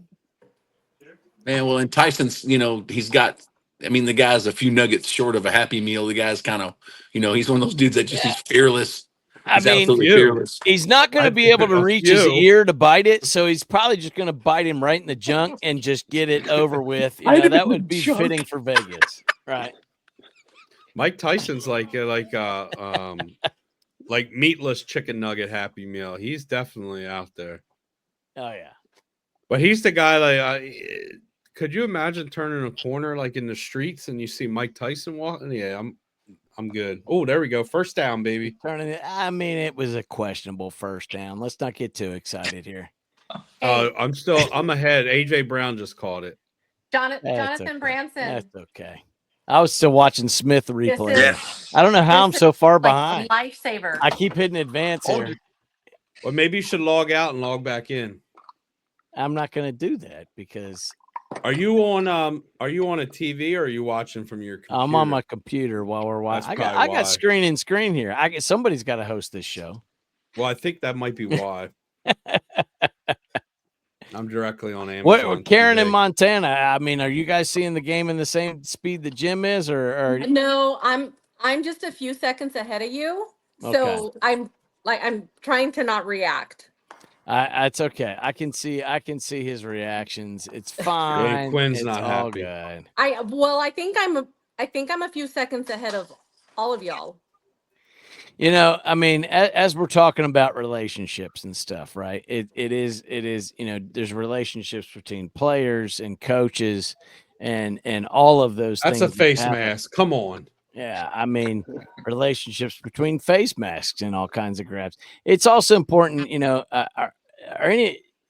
Man, well, and Tyson's, he's got, the guy's a few nuggets short of a Happy Meal. The guy's kind of, he's one of those dudes that just he's fearless. He's absolutely fearless. He's not going to be able to reach his ear to bite it, so he's probably just going to bite him right in the junk and just get it over with. That would be fitting for Vegas, right? Mike Tyson's like meatless chicken nugget Happy Meal. He's definitely out there. Oh yeah, but he's the guy. Could you imagine turning a corner like in the streets and you see Mike Tyson walking? Yeah, I'm good. Oh, there we go. First down, baby. It was a questionable first down. Let's not get too excited here. I'm ahead. AJ Brown just caught it. Jonathan Branson. That's okay. I was still watching Smith replay. I don't know how I'm so far behind. Lifesaver. I keep hitting advance here. Well, maybe you should log out and log back in. I'm not going to do that because. Are you on a TV or are you watching from your computer? I'm on my computer while we're watching. I got screen here. Somebody's got to host this show. Well, I think that might be why. I'm directly on Amazon. What, Karen in Montana? Are you guys seeing the game in the same speed that Jim is, or? No, I'm just a few seconds ahead of you, so I'm trying to not react. It's okay. I can see his reactions. It's fine. Yeah, Quinn's not all happy. Good. I think I'm a few seconds ahead of all of y'all. As we're talking about relationships and stuff, right? It is, there's relationships between players and coaches and all of those things. That's a face mask. Come on. Yeah, relationships between face masks and all kinds of grabs. It's also important, are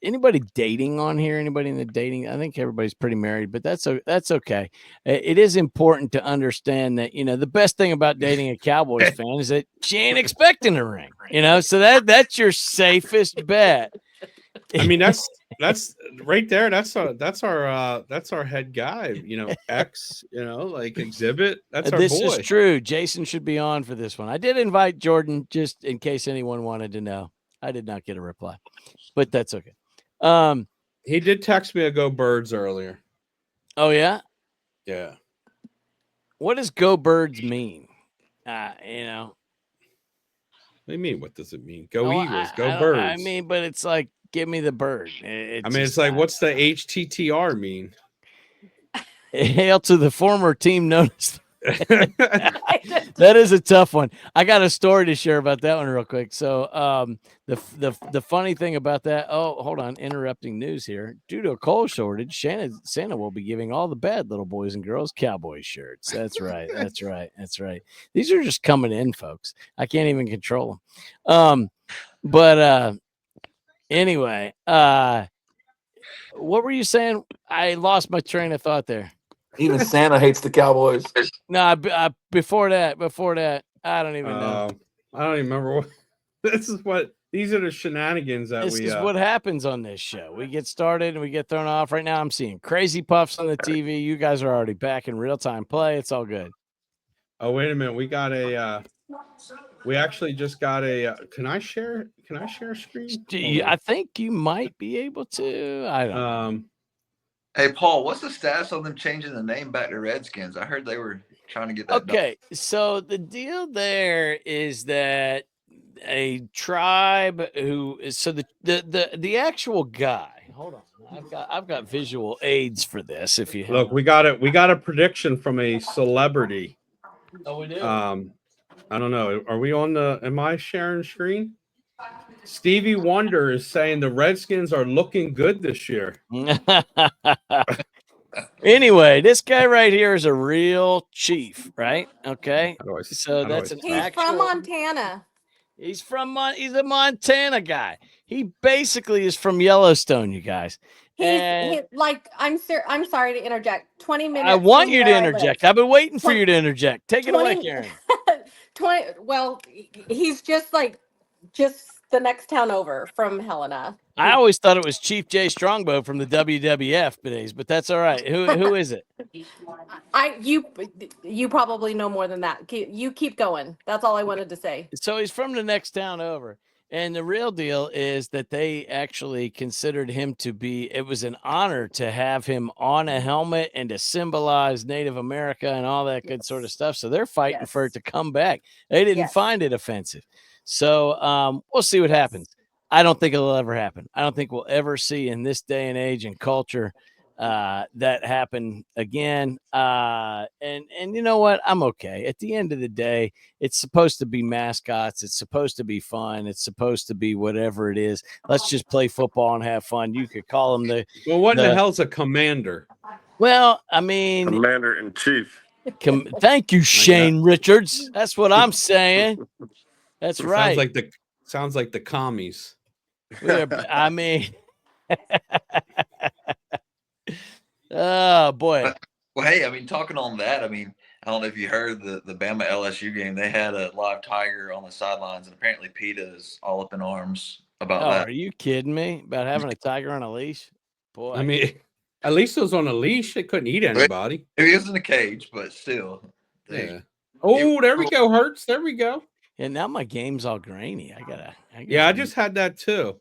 anybody dating on here? Anybody in the dating? I think everybody's pretty married, but that's okay. It is important to understand that, the best thing about dating a Cowboys fan is that she ain't expecting a ring, so that's your safest bet. That's right there. That's our head guy, X, like Exhibit. That's our boy. This is true. Jason should be on for this one. I did invite Jordan just in case anyone wanted to know. I did not get a reply, but that's okay. He did text me a Go Birds earlier. Oh yeah? Yeah. What does Go Birds mean? What do you mean? What does it mean? Go Eagles, Go Birds. But it's like, give me the bird. It's like, what's the HTTR mean? Hail to the former team known as. That is a tough one. I got a story to share about that one real quick. So the funny thing about that, hold on, interrupting news here. Due to a coal shortage, Santa will be giving all the bad little boys and girls cowboy shirts. That's right. That's right. That's right. These are just coming in, folks. I can't even control them. But anyway, what were you saying? I lost my train of thought there. Even Santa hates the Cowboys. No, before that, I don't even know. I don't even remember what. These are the shenanigans that this is what happens on this show. We get started and we get thrown off. Right now, I'm seeing crazy puffs on the TV. You guys are already back in real time play. It's all good. Oh, wait a minute. We got we actually just got a. Can I share a screen? I think you might be able to. I don't know. Hey, Paul, what's the status on them changing the name back to Redskins? I heard they were trying to get that done. So the deal there is that a tribe the actual guy. Hold on, I've got visual aids for this. If you look, we got a prediction from a celebrity. Oh, we do. I don't know. Are we on am I sharing screen? Stevie Wonder is saying the Redskins are looking good this year. Anyway, this guy right here is a real chief, right? Okay. So that's he's from Montana. He's a Montana guy. He basically is from Yellowstone, you guys. He's like, I'm sorry to interject. 20 minutes. I want you to interject. I've been waiting for you to interject. Take it away, Karen. Well, he's just the next town over from Helena. I always thought it was Chief Jay Strongbow from the WWF days, but that's all right. Who is it? You probably know more than that. You keep going. That's all I wanted to say. So he's from the next town over. And the real deal is that they actually considered him to be, it was an honor to have him on a helmet and to symbolize Native America and all that good sort of stuff. So they're fighting for it to come back. They didn't find it offensive. So we'll see what happens. I don't think it'll ever happen. I don't think we'll ever see in this day and age and culture that happen again. And you know what? I'm okay. At the end of the day, it's supposed to be mascots. It's supposed to be fun. It's supposed to be whatever it is. Let's just play football and have fun. You could call them what in the hell's a commander? Well, I mean, commander in chief. Thank you, Shane Richards. That's what I'm saying. That's right. Sounds like the commies. I mean, oh boy. Well, hey, I mean, talking on that, I mean, I don't know if you heard the Bama LSU game. They had a live tiger on the sidelines, and apparently PETA is all up in arms about that. Are you kidding me about having a tiger on a leash? Boy, I mean, at least it was on a leash. It couldn't eat anybody. It was in a cage, but still. Yeah. Oh, there we go, Hertz. There we go. And now my game's all grainy. I just had that too.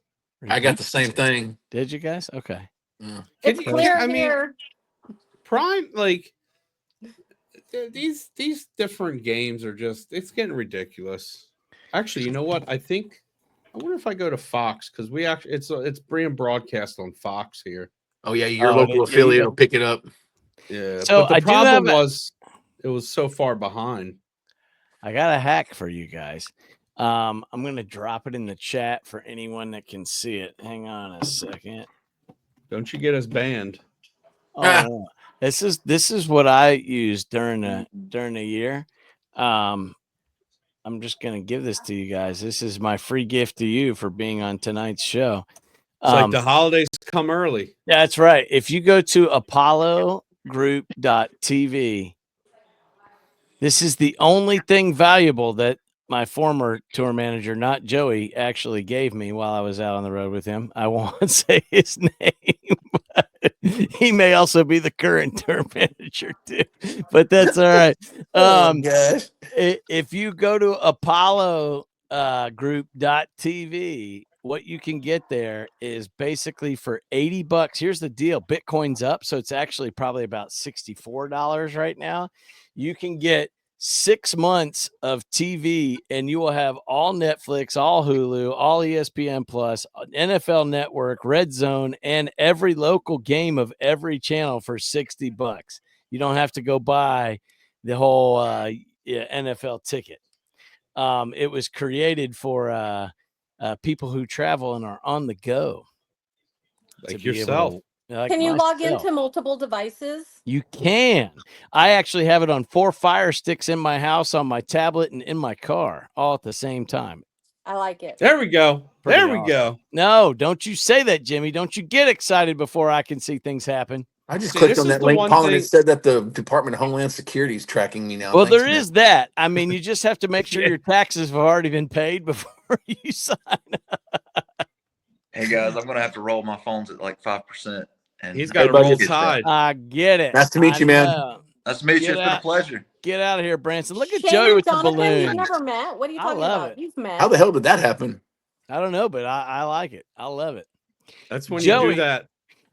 I got the same thing. Did you guys? Okay. Yeah. It's clear here. Prime, these different games are it's getting ridiculous. Actually, you know what? I wonder if I go to Fox because it's being broadcast on Fox here. Oh yeah, your local affiliate will pick it up. Yeah. So but the problem was it was so far behind. I got a hack for you guys. I'm going to drop it in the chat for anyone that can see it. Hang on a second. Don't you get us banned? Oh, this is what I use during the year. I'm just going to give this to you guys. This is my free gift to you for being on tonight's show. It's like the holidays come early. That's right. If you go to apollogroup.tv, this is the only thing valuable that my former tour manager, not Joey, actually gave me while I was out on the road with him. I won't say his name, but he may also be the current tour manager too, but that's all right. If you go to apollogroup.tv, what you can get there is basically for $80. Here's the deal. Bitcoin's up, so it's actually probably about $64 right now. You can get 6 months of TV and you will have all Netflix, all Hulu, all ESPN Plus, NFL Network, Red Zone, and every local game of every channel for $60. You don't have to go buy the whole NFL ticket. It was created for people who travel and are on the go. Like yourself. Can you log into multiple devices? You can. I actually have it on 4 Fire Sticks in my house, on my tablet, and in my car, all at the same time. I like it. There we go. There we go. No, don't you say that, Jimmy. Don't you get excited before I can see things happen. I just clicked on that link, Paul, and it said that the Department of Homeland Security is tracking me now. Well, there is that. I mean, you just have to make sure your taxes have already been paid before you sign up. Hey, guys, I'm going to have to roll my phones at like 5%. And he's got to roll tide. I get it. Nice to meet you, man. Nice to meet you. It's been a pleasure. Get out of here, Branson. Look at Shane Joey with Donovan, the balloon. You've never met? What are you talking about? You've met. How the hell did that happen? I don't know, but I like it. I love it. That's when Joey, you do that.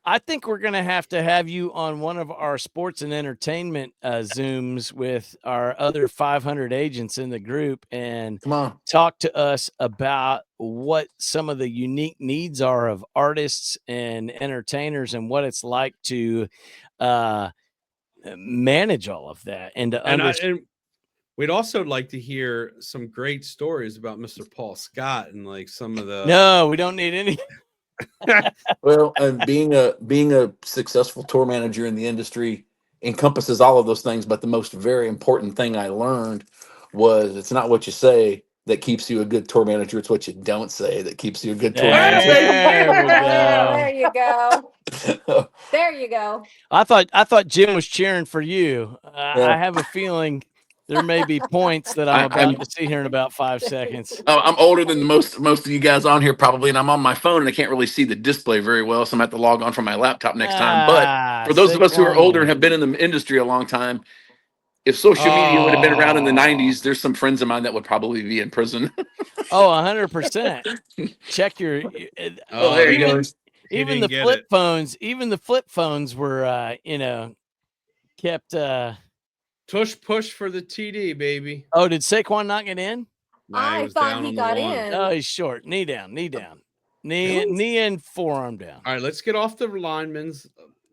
I think we're going to have you on one of our sports and entertainment Zooms with our other 500 agents in the group and talk to us about what some of the unique needs are of artists and entertainers and what it's like to manage all of that. And we'd also like to hear some great stories about Mr. Paul Scott and like some of the. No, we don't need any. Well, being a successful tour manager in the industry encompasses all of those things. But the most very important thing I learned was it's not what you say that keeps you a good tour manager. It's what you don't say that keeps you a good tour manager. There you go. There you go. I thought Jim was cheering for you. I have a feeling there may be points that I'm about to see here in about 5 seconds. I'm older than most of you guys on here probably, and I'm on my phone and I can't really see the display very well, so I'm going to have to log on from my laptop next time. But for those of us who are older and have been in the industry a long time, if social media would have been around in the 90s, there's some friends of mine that would probably be in prison. 100%. Check your. There you go. Even the flip phones. Even the flip phones were, kept. Push for the TD, baby. Oh, did Saquon not get in? I thought he got in. Oh, he's short. Knee down. Knee and forearm down. All right, let's get off the linemen.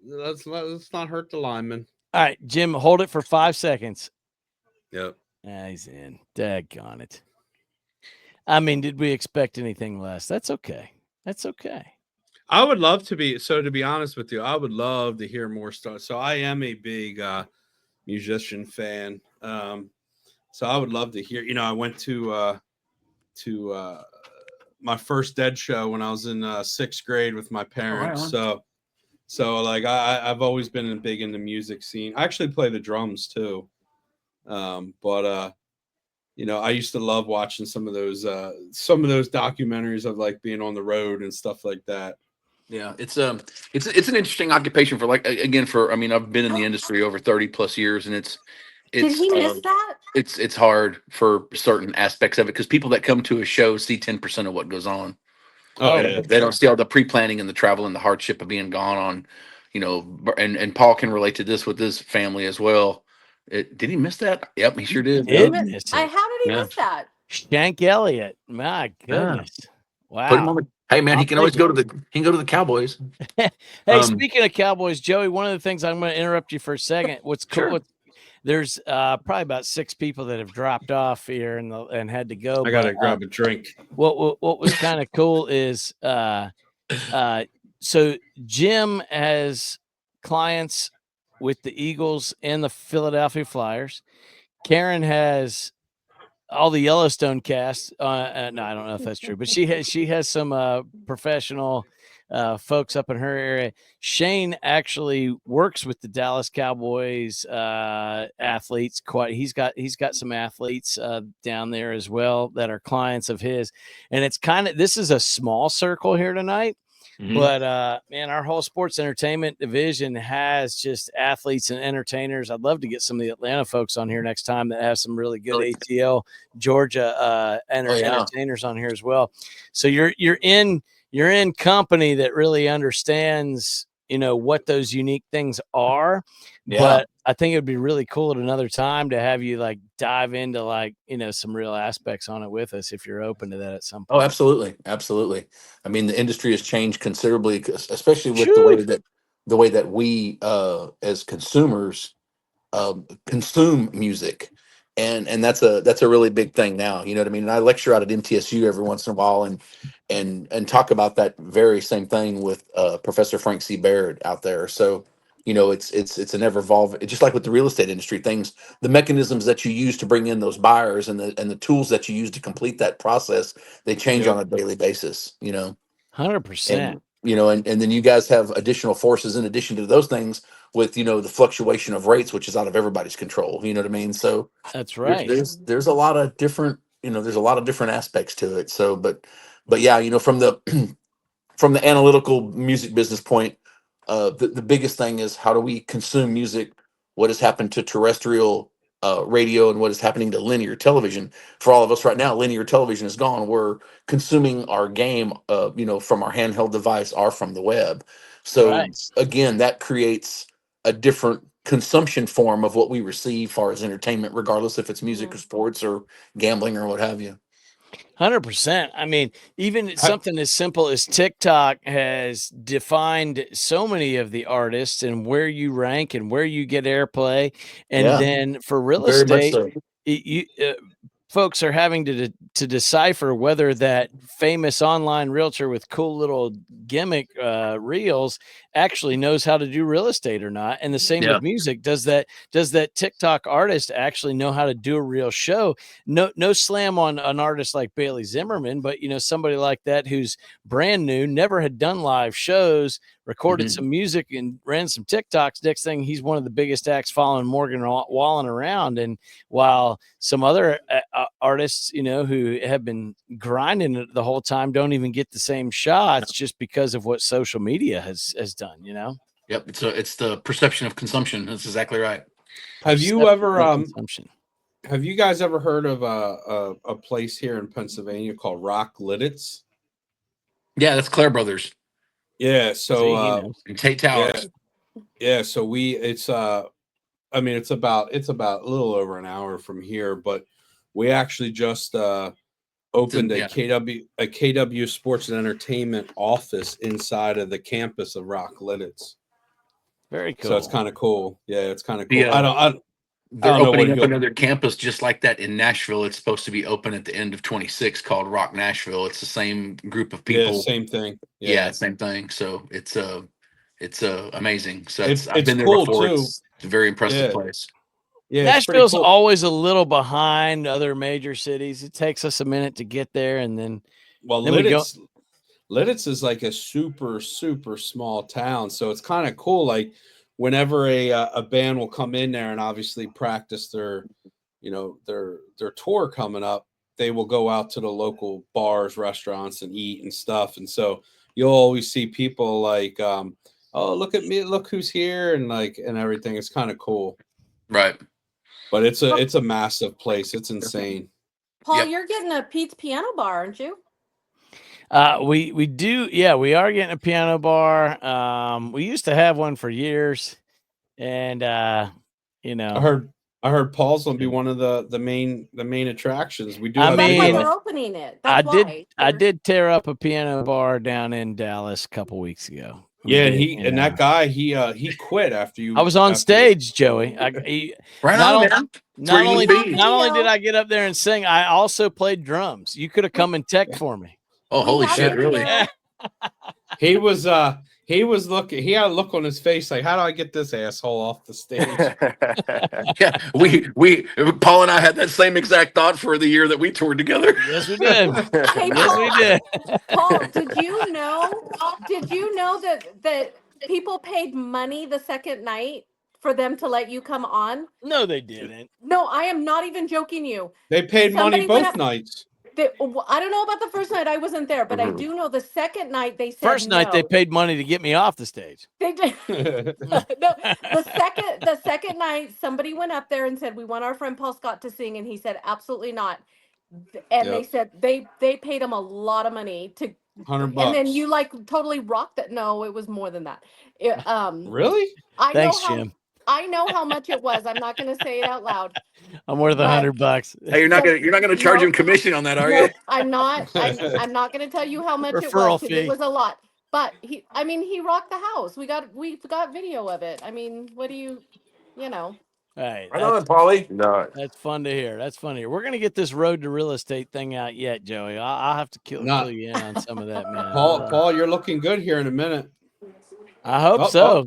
Let's not hurt the linemen. All right, Jim, hold it for 5 seconds. Yep. He's in. Daggone it. I mean, did we expect anything less? That's okay. I would love to be. So to be honest with you, I would love to hear more stuff. So I am a big musician fan. So I would love to hear. I went to my first Dead show when I was in 6th grade with my parents. So like I've always been big in the music scene. I actually play the drums too. But I used to love watching some of those documentaries of like being on the road and stuff like that. Yeah, it's an interesting occupation for I've been in the industry over 30 plus years, and it's did he miss that? It's hard for certain aspects of it because people that come to a show see 10% of what goes on. They don't see all the pre-planning and the travel and the hardship of being gone on, and Paul can relate to this with his family as well. Did he miss that? Yep, he sure did. How did he miss that? Shank Elliott. My goodness. Wow. Put him on hey man, he can always go to the Cowboys. Hey, speaking of Cowboys, Joey, one of the things I'm going to interrupt you for a second. What's cool? Sure. There's probably about 6 people that have dropped off here and had to go. I got to grab a drink. What was kind of cool is so Jim has clients with the Eagles and the Philadelphia Flyers. Karen has all the Yellowstone cast. No, I don't know if that's true, but she has some professional folks up in her area. Shane actually works with the Dallas Cowboys athletes. He's got some athletes down there as well that are clients of his, and it's this is a small circle here tonight. Mm-hmm. But man, our whole sports entertainment division has just athletes and entertainers. I'd love to get some of the Atlanta folks on here next time that have some really good ATL Georgia entertainers on here as well. So you're in company that really understands what those unique things are. Yeah. But I think it would be really cool at another time to have you dive into some real aspects on it with us if you're open to that at some point. Oh, absolutely. I mean, the industry has changed considerably, especially with the way that we as consumers consume music. And that's a really big thing now. You know what I mean? And I lecture out at MTSU every once in a while and talk about that very same thing with Professor Frank C. Baird out there. So, you know, it's an ever evolving, just like with the real estate industry, the mechanisms that you use to bring in those buyers and the tools that you use to complete that process, they change on a daily basis, you know. 100%. And, you know, and then you guys have additional forces in addition to those things with, you know, the fluctuation of rates, which is out of everybody's control. You know what I mean? So that's right. There's a lot of different, you know, there's a lot of different aspects to it. So, but yeah, you know, from the analytical music business point, the biggest thing is how do we consume music? What has happened to terrestrial radio and what is happening to linear television? For all of us right now, linear television is gone. We're consuming our game, you know, from our handheld device or from the web. So again, that creates a different consumption form of what we receive far as entertainment, regardless if it's music or sports or gambling or what have you. 100%. I mean, even something as simple as TikTok has defined so many of the artists and where you rank and where you get airplay. And then for real estate, folks are having to decipher whether that famous online realtor with cool little gimmick reels actually knows how to do real estate or not. And the same with music. Does that TikTok artist actually know how to do a real show? No slam on an artist like Bailey Zimmerman, but you know, somebody like that who's brand new, never had done live shows, recorded some music and ran some TikToks. Next thing, he's one of the biggest acts following Morgan Wallen around. And while some other artists, you know, who have been grinding it the whole time don't even get the same shots just because of what social media has done, you know? Yep. It's the perception of consumption. That's exactly right. Have you guys ever heard of a place here in Pennsylvania called Rock Lidditz? Yeah, that's Claire Brothers. Yeah, so Tate Towers. Yeah, so it's about a little over an hour from here, but we actually just opened a KW Sports and Entertainment office inside of the campus of Rock Lidditz. Very cool. So it's kind of cool. Yeah, it's kind of cool. They're opening up another campus just like that in Nashville. It's supposed to be open at the end of 26 called Rock Nashville. It's the same group of people. Yeah, same thing. Yeah, same thing. So it's amazing. So it's I've been there cool before. Too. It's a very impressive place. Yeah, Nashville's always a little behind other major cities. It takes us a minute to get there, and then Lidditz is like a super, super small town, so it's kind of cool. Like whenever a band will come in there and obviously practice their tour coming up, they will go out to the local bars, restaurants, and eat and stuff. And so you'll always see people like, oh, look at me, look who's here, and everything. It's kind of cool, right? But it's a massive place. It's insane. Paul, you're getting a Pete's Piano Bar, aren't you? We do. Yeah, we are getting a piano bar. We used to have one for years, and you know, I heard Paul's gonna be one of the main attractions. We do. We're opening it. I did tear up a piano bar down in Dallas a couple weeks ago. Yeah, that guy he quit after you. I was on stage, Joey. Not only did I get up there and sing, I also played drums. You could have come and tech for me. Oh, holy shit! Really? He was looking. He had a look on his face like, "How do I get this asshole off the stage?" Yeah, we Paul and I had that same exact thought for the year that we toured together. Yes, we did. Hey, yes, we did. Paul, did you know that people paid money the second night for them to let you come on? No, they didn't. No, I am not even joking you. They paid money both nights. I don't know about the first night. I wasn't there, but I do know the second night they said first night they paid money to get me off the stage. They did. No, the second night somebody went up there and said, "We want our friend Paul Scott to sing," and he said, "Absolutely not." And they said they paid him a lot of money to $100. And then you totally rocked it. No, it was more than that. Really? Thanks, Jim. I know how much it was. I'm not going to say it out loud. I'm worth $100. Hey, you're not gonna charge him commission on that, are you? I'm not. I'm not going to tell you how much Referral it was. Fee. It was a lot. But he rocked the house. We got video of it. I mean, what do you know? Hey, right on, Paulie. No, that's fun to hear. That's fun to hear. We're gonna get this road to real estate thing out yet, Joey. I'll have to fill you in on some of that, man. Paul, you're looking good here in a minute. I hope so.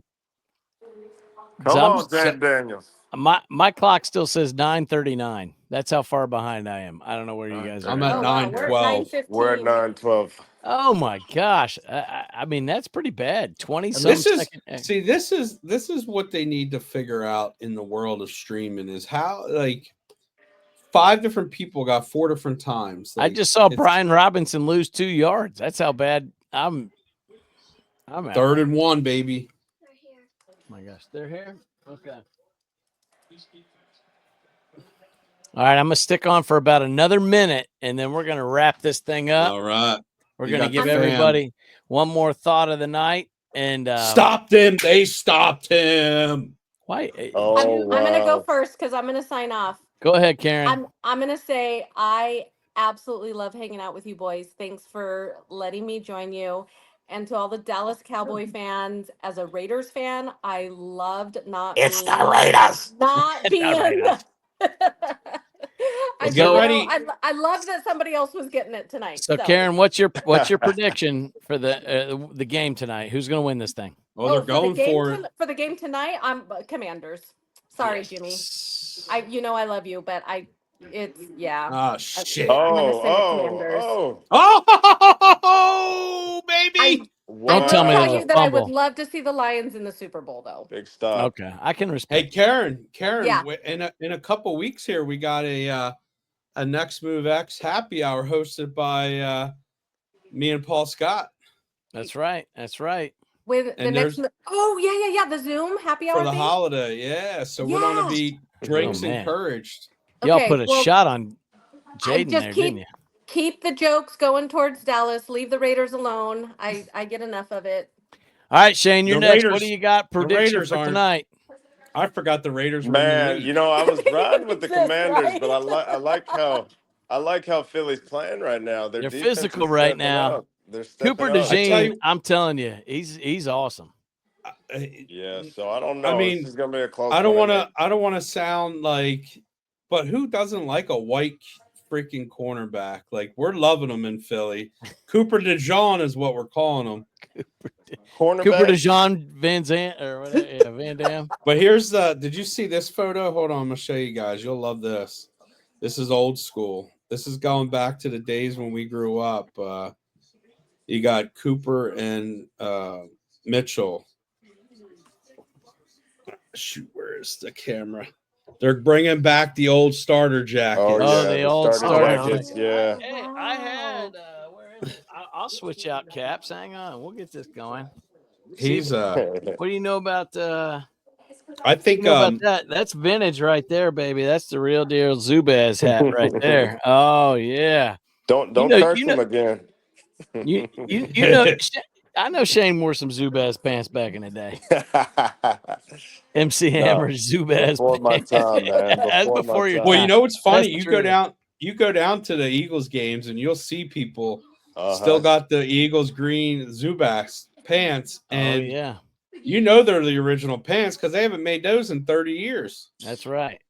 Come on, Dan Daniels. My clock still says 9:39. That's how far behind I am. I don't know where you guys are. I'm at 9:12. We're at 9:12. Oh my gosh! I mean, that's pretty bad. 20-some seconds. See, this is what they need to figure out in the world of streaming is how 5 different people got 4 different times. I just saw Brian Robinson lose 2 yards. That's how bad I'm at. 3rd and 1, baby. Oh my gosh, they're here. Okay. All right, I'm gonna stick on for about another minute, and then we're gonna wrap this thing up. All right. We're going to give everybody one more thought of the night. And stopped him. They stopped him. Why? I'm going to go first because I'm going to sign off. Go ahead, Karen. I'm going to say I absolutely love hanging out with you boys. Thanks for letting me join you. And to all the Dallas Cowboy fans, as a Raiders fan, I loved not being I love that somebody else was getting it tonight. So Karen, what's your prediction for the game tonight? Who's going to win this thing? Well, they're going for it. For the game tonight, I'm Commanders. Sorry, Jimmy. I love you, but it's Oh shit. I'm gonna say the Commanders. Oh, baby. Don't tell me that I would love to see the Lions in the Super Bowl, though. Big stuff. Okay, I can respect. Hey, Karen. Yeah. In a couple weeks here, we got a Next Move X happy hour hosted by me and Paul Scott. That's right. With the next, the Zoom happy hour for the holiday. Yeah, so we're gonna be drinks encouraged. Y'all put a shot on Jaden there, didn't you? Keep the jokes going towards Dallas. Leave the Raiders alone. I get enough of it. All right, Shane, you're next. What do you got predictions for tonight? I forgot the Raiders. Man, I was riding with the Commanders, but I like how Philly's playing right now. They're physical right now. Cooper DeJean, I'm telling you, he's awesome. Yeah, so I don't know. I mean, this is gonna be a close. I don't want to sound like, but who doesn't like a white freaking cornerback? Like, we're loving them in Philly. Cooper DeJean is what we're calling him. Cooper DeJean Van Dam. But here's did you see this photo? Hold on, I'm gonna show you guys. You'll love this. This is old school. This is going back to the days when we grew up. You got Cooper and Mitchell. Shoot, where is the camera? They're bringing back the old starter jacket. The old starter jackets. Yeah. Hey, I had. Where is it? I'll switch out caps. Hang on, we'll get this going. He's What do you know about? I think about that. That's vintage right there, baby. That's the real deal Zubaz hat right there. Oh yeah. Don't curse him again. You know. I know Shane wore some Zubaz pants back in the day. MC Hammer Zubaz before pants. My time, man. That's before your time. Well, you know what's funny? That's you go down to the Eagles games and you'll see people still got the Eagles green Zubaz pants, and they're the original pants because they haven't made those in 30 years. That's right.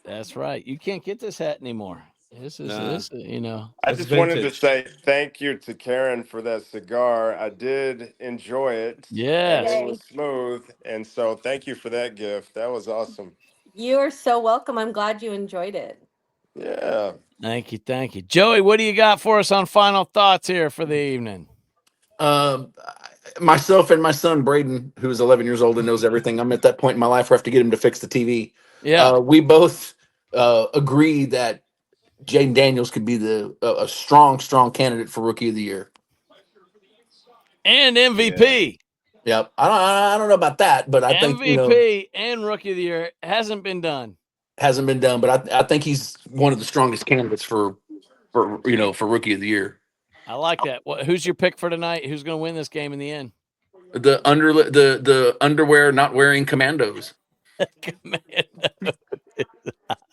That's right. You can't get this hat anymore. This is I just vintage. wanted to say thank you to Karen for that cigar. I did enjoy it. Yes. It was smooth. And so thank you for that gift. That was awesome. You are so welcome. I'm glad you enjoyed it. Yeah. Thank you. Joey, what do you got for us on final thoughts here for the evening? Myself and my son, Braden, who's 11 years old and knows everything. I'm at that point in my life where I have to get him to fix the TV. Yeah. We both agree that Jaden Daniels could be a strong candidate for Rookie of the Year and MVP. Yeah. Yep, I don't know about that, but I think MVP and Rookie of the Year hasn't been done. But I think he's one of the strongest candidates for Rookie of the Year. I like that. Who's your pick for tonight? Who's going to win this game in the end? The underwear not wearing Commandos.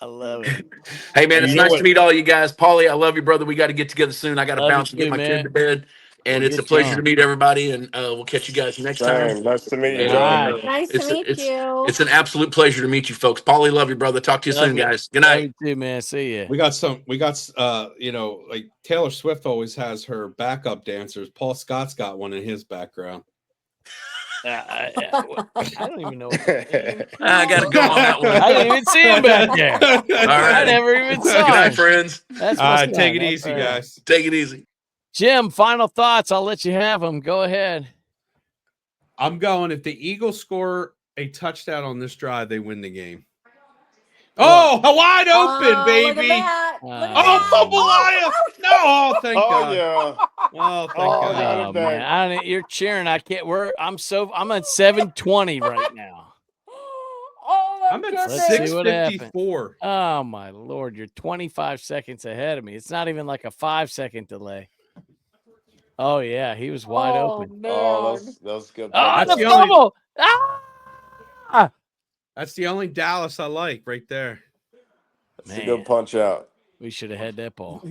I love it. Hey man, it's nice to meet all you guys. Paulie, I love you, brother. We got to get together soon. I got to bounce and get my kid to bed. And it's a pleasure to meet everybody, and we'll catch you guys next time. Nice to meet you, John. Nice to meet you. It's an absolute pleasure to meet you folks. Paulie, love you, brother. Talk to you soon, guys. Good night. Love you too, man. See ya. We got like Taylor Swift always has her backup dancers. Paul Scott's got one in his background. I don't even know. I got to go on that one. I didn't even see him back there. All right. I never even saw him. Good night, friends. That's take it easy, guys. Take it easy. Jim, final thoughts. I'll let you have them. Go ahead. I'm going. If the Eagles score a touchdown on this drive, they win the game. Oh, wide open, baby. Fumble. No, thank God. Yeah. Oh, thank God. Oh, man. You're cheering. I can't. I'm at 720 right now. I'm at 654. Oh, my Lord. You're 25 seconds ahead of me. It's not even like a 5-second delay. Oh, yeah. He was wide open. Man. Oh, that was good. That's the fumble. That's the only Dallas I like right there. That's a good punch out. We should have had that ball.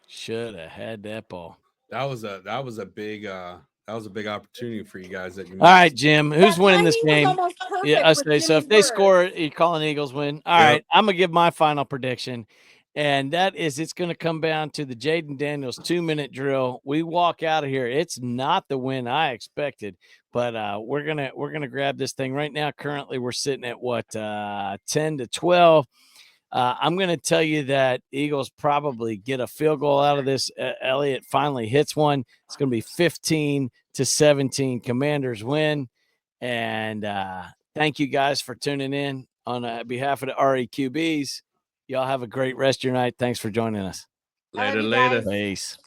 Should have had that ball. That was a big opportunity for you guys. All right, Jim. Who's winning this game? Yeah, I say so. If they score, you call an Eagles win. All right, I'm gonna give my final prediction, and that is it's gonna come down to the Jaden Daniels 2-minute drill. We walk out of here. It's not the win I expected, but we're gonna grab this thing right now. Currently, we're sitting at 10-12. I'm going to tell you that Eagles probably get a field goal out of this. Elliott finally hits one. It's going to be 15-17. Commanders win. And thank you guys for tuning in on behalf of the REQBs. Y'all have a great rest of your night. Thanks for joining us. Later. Peace.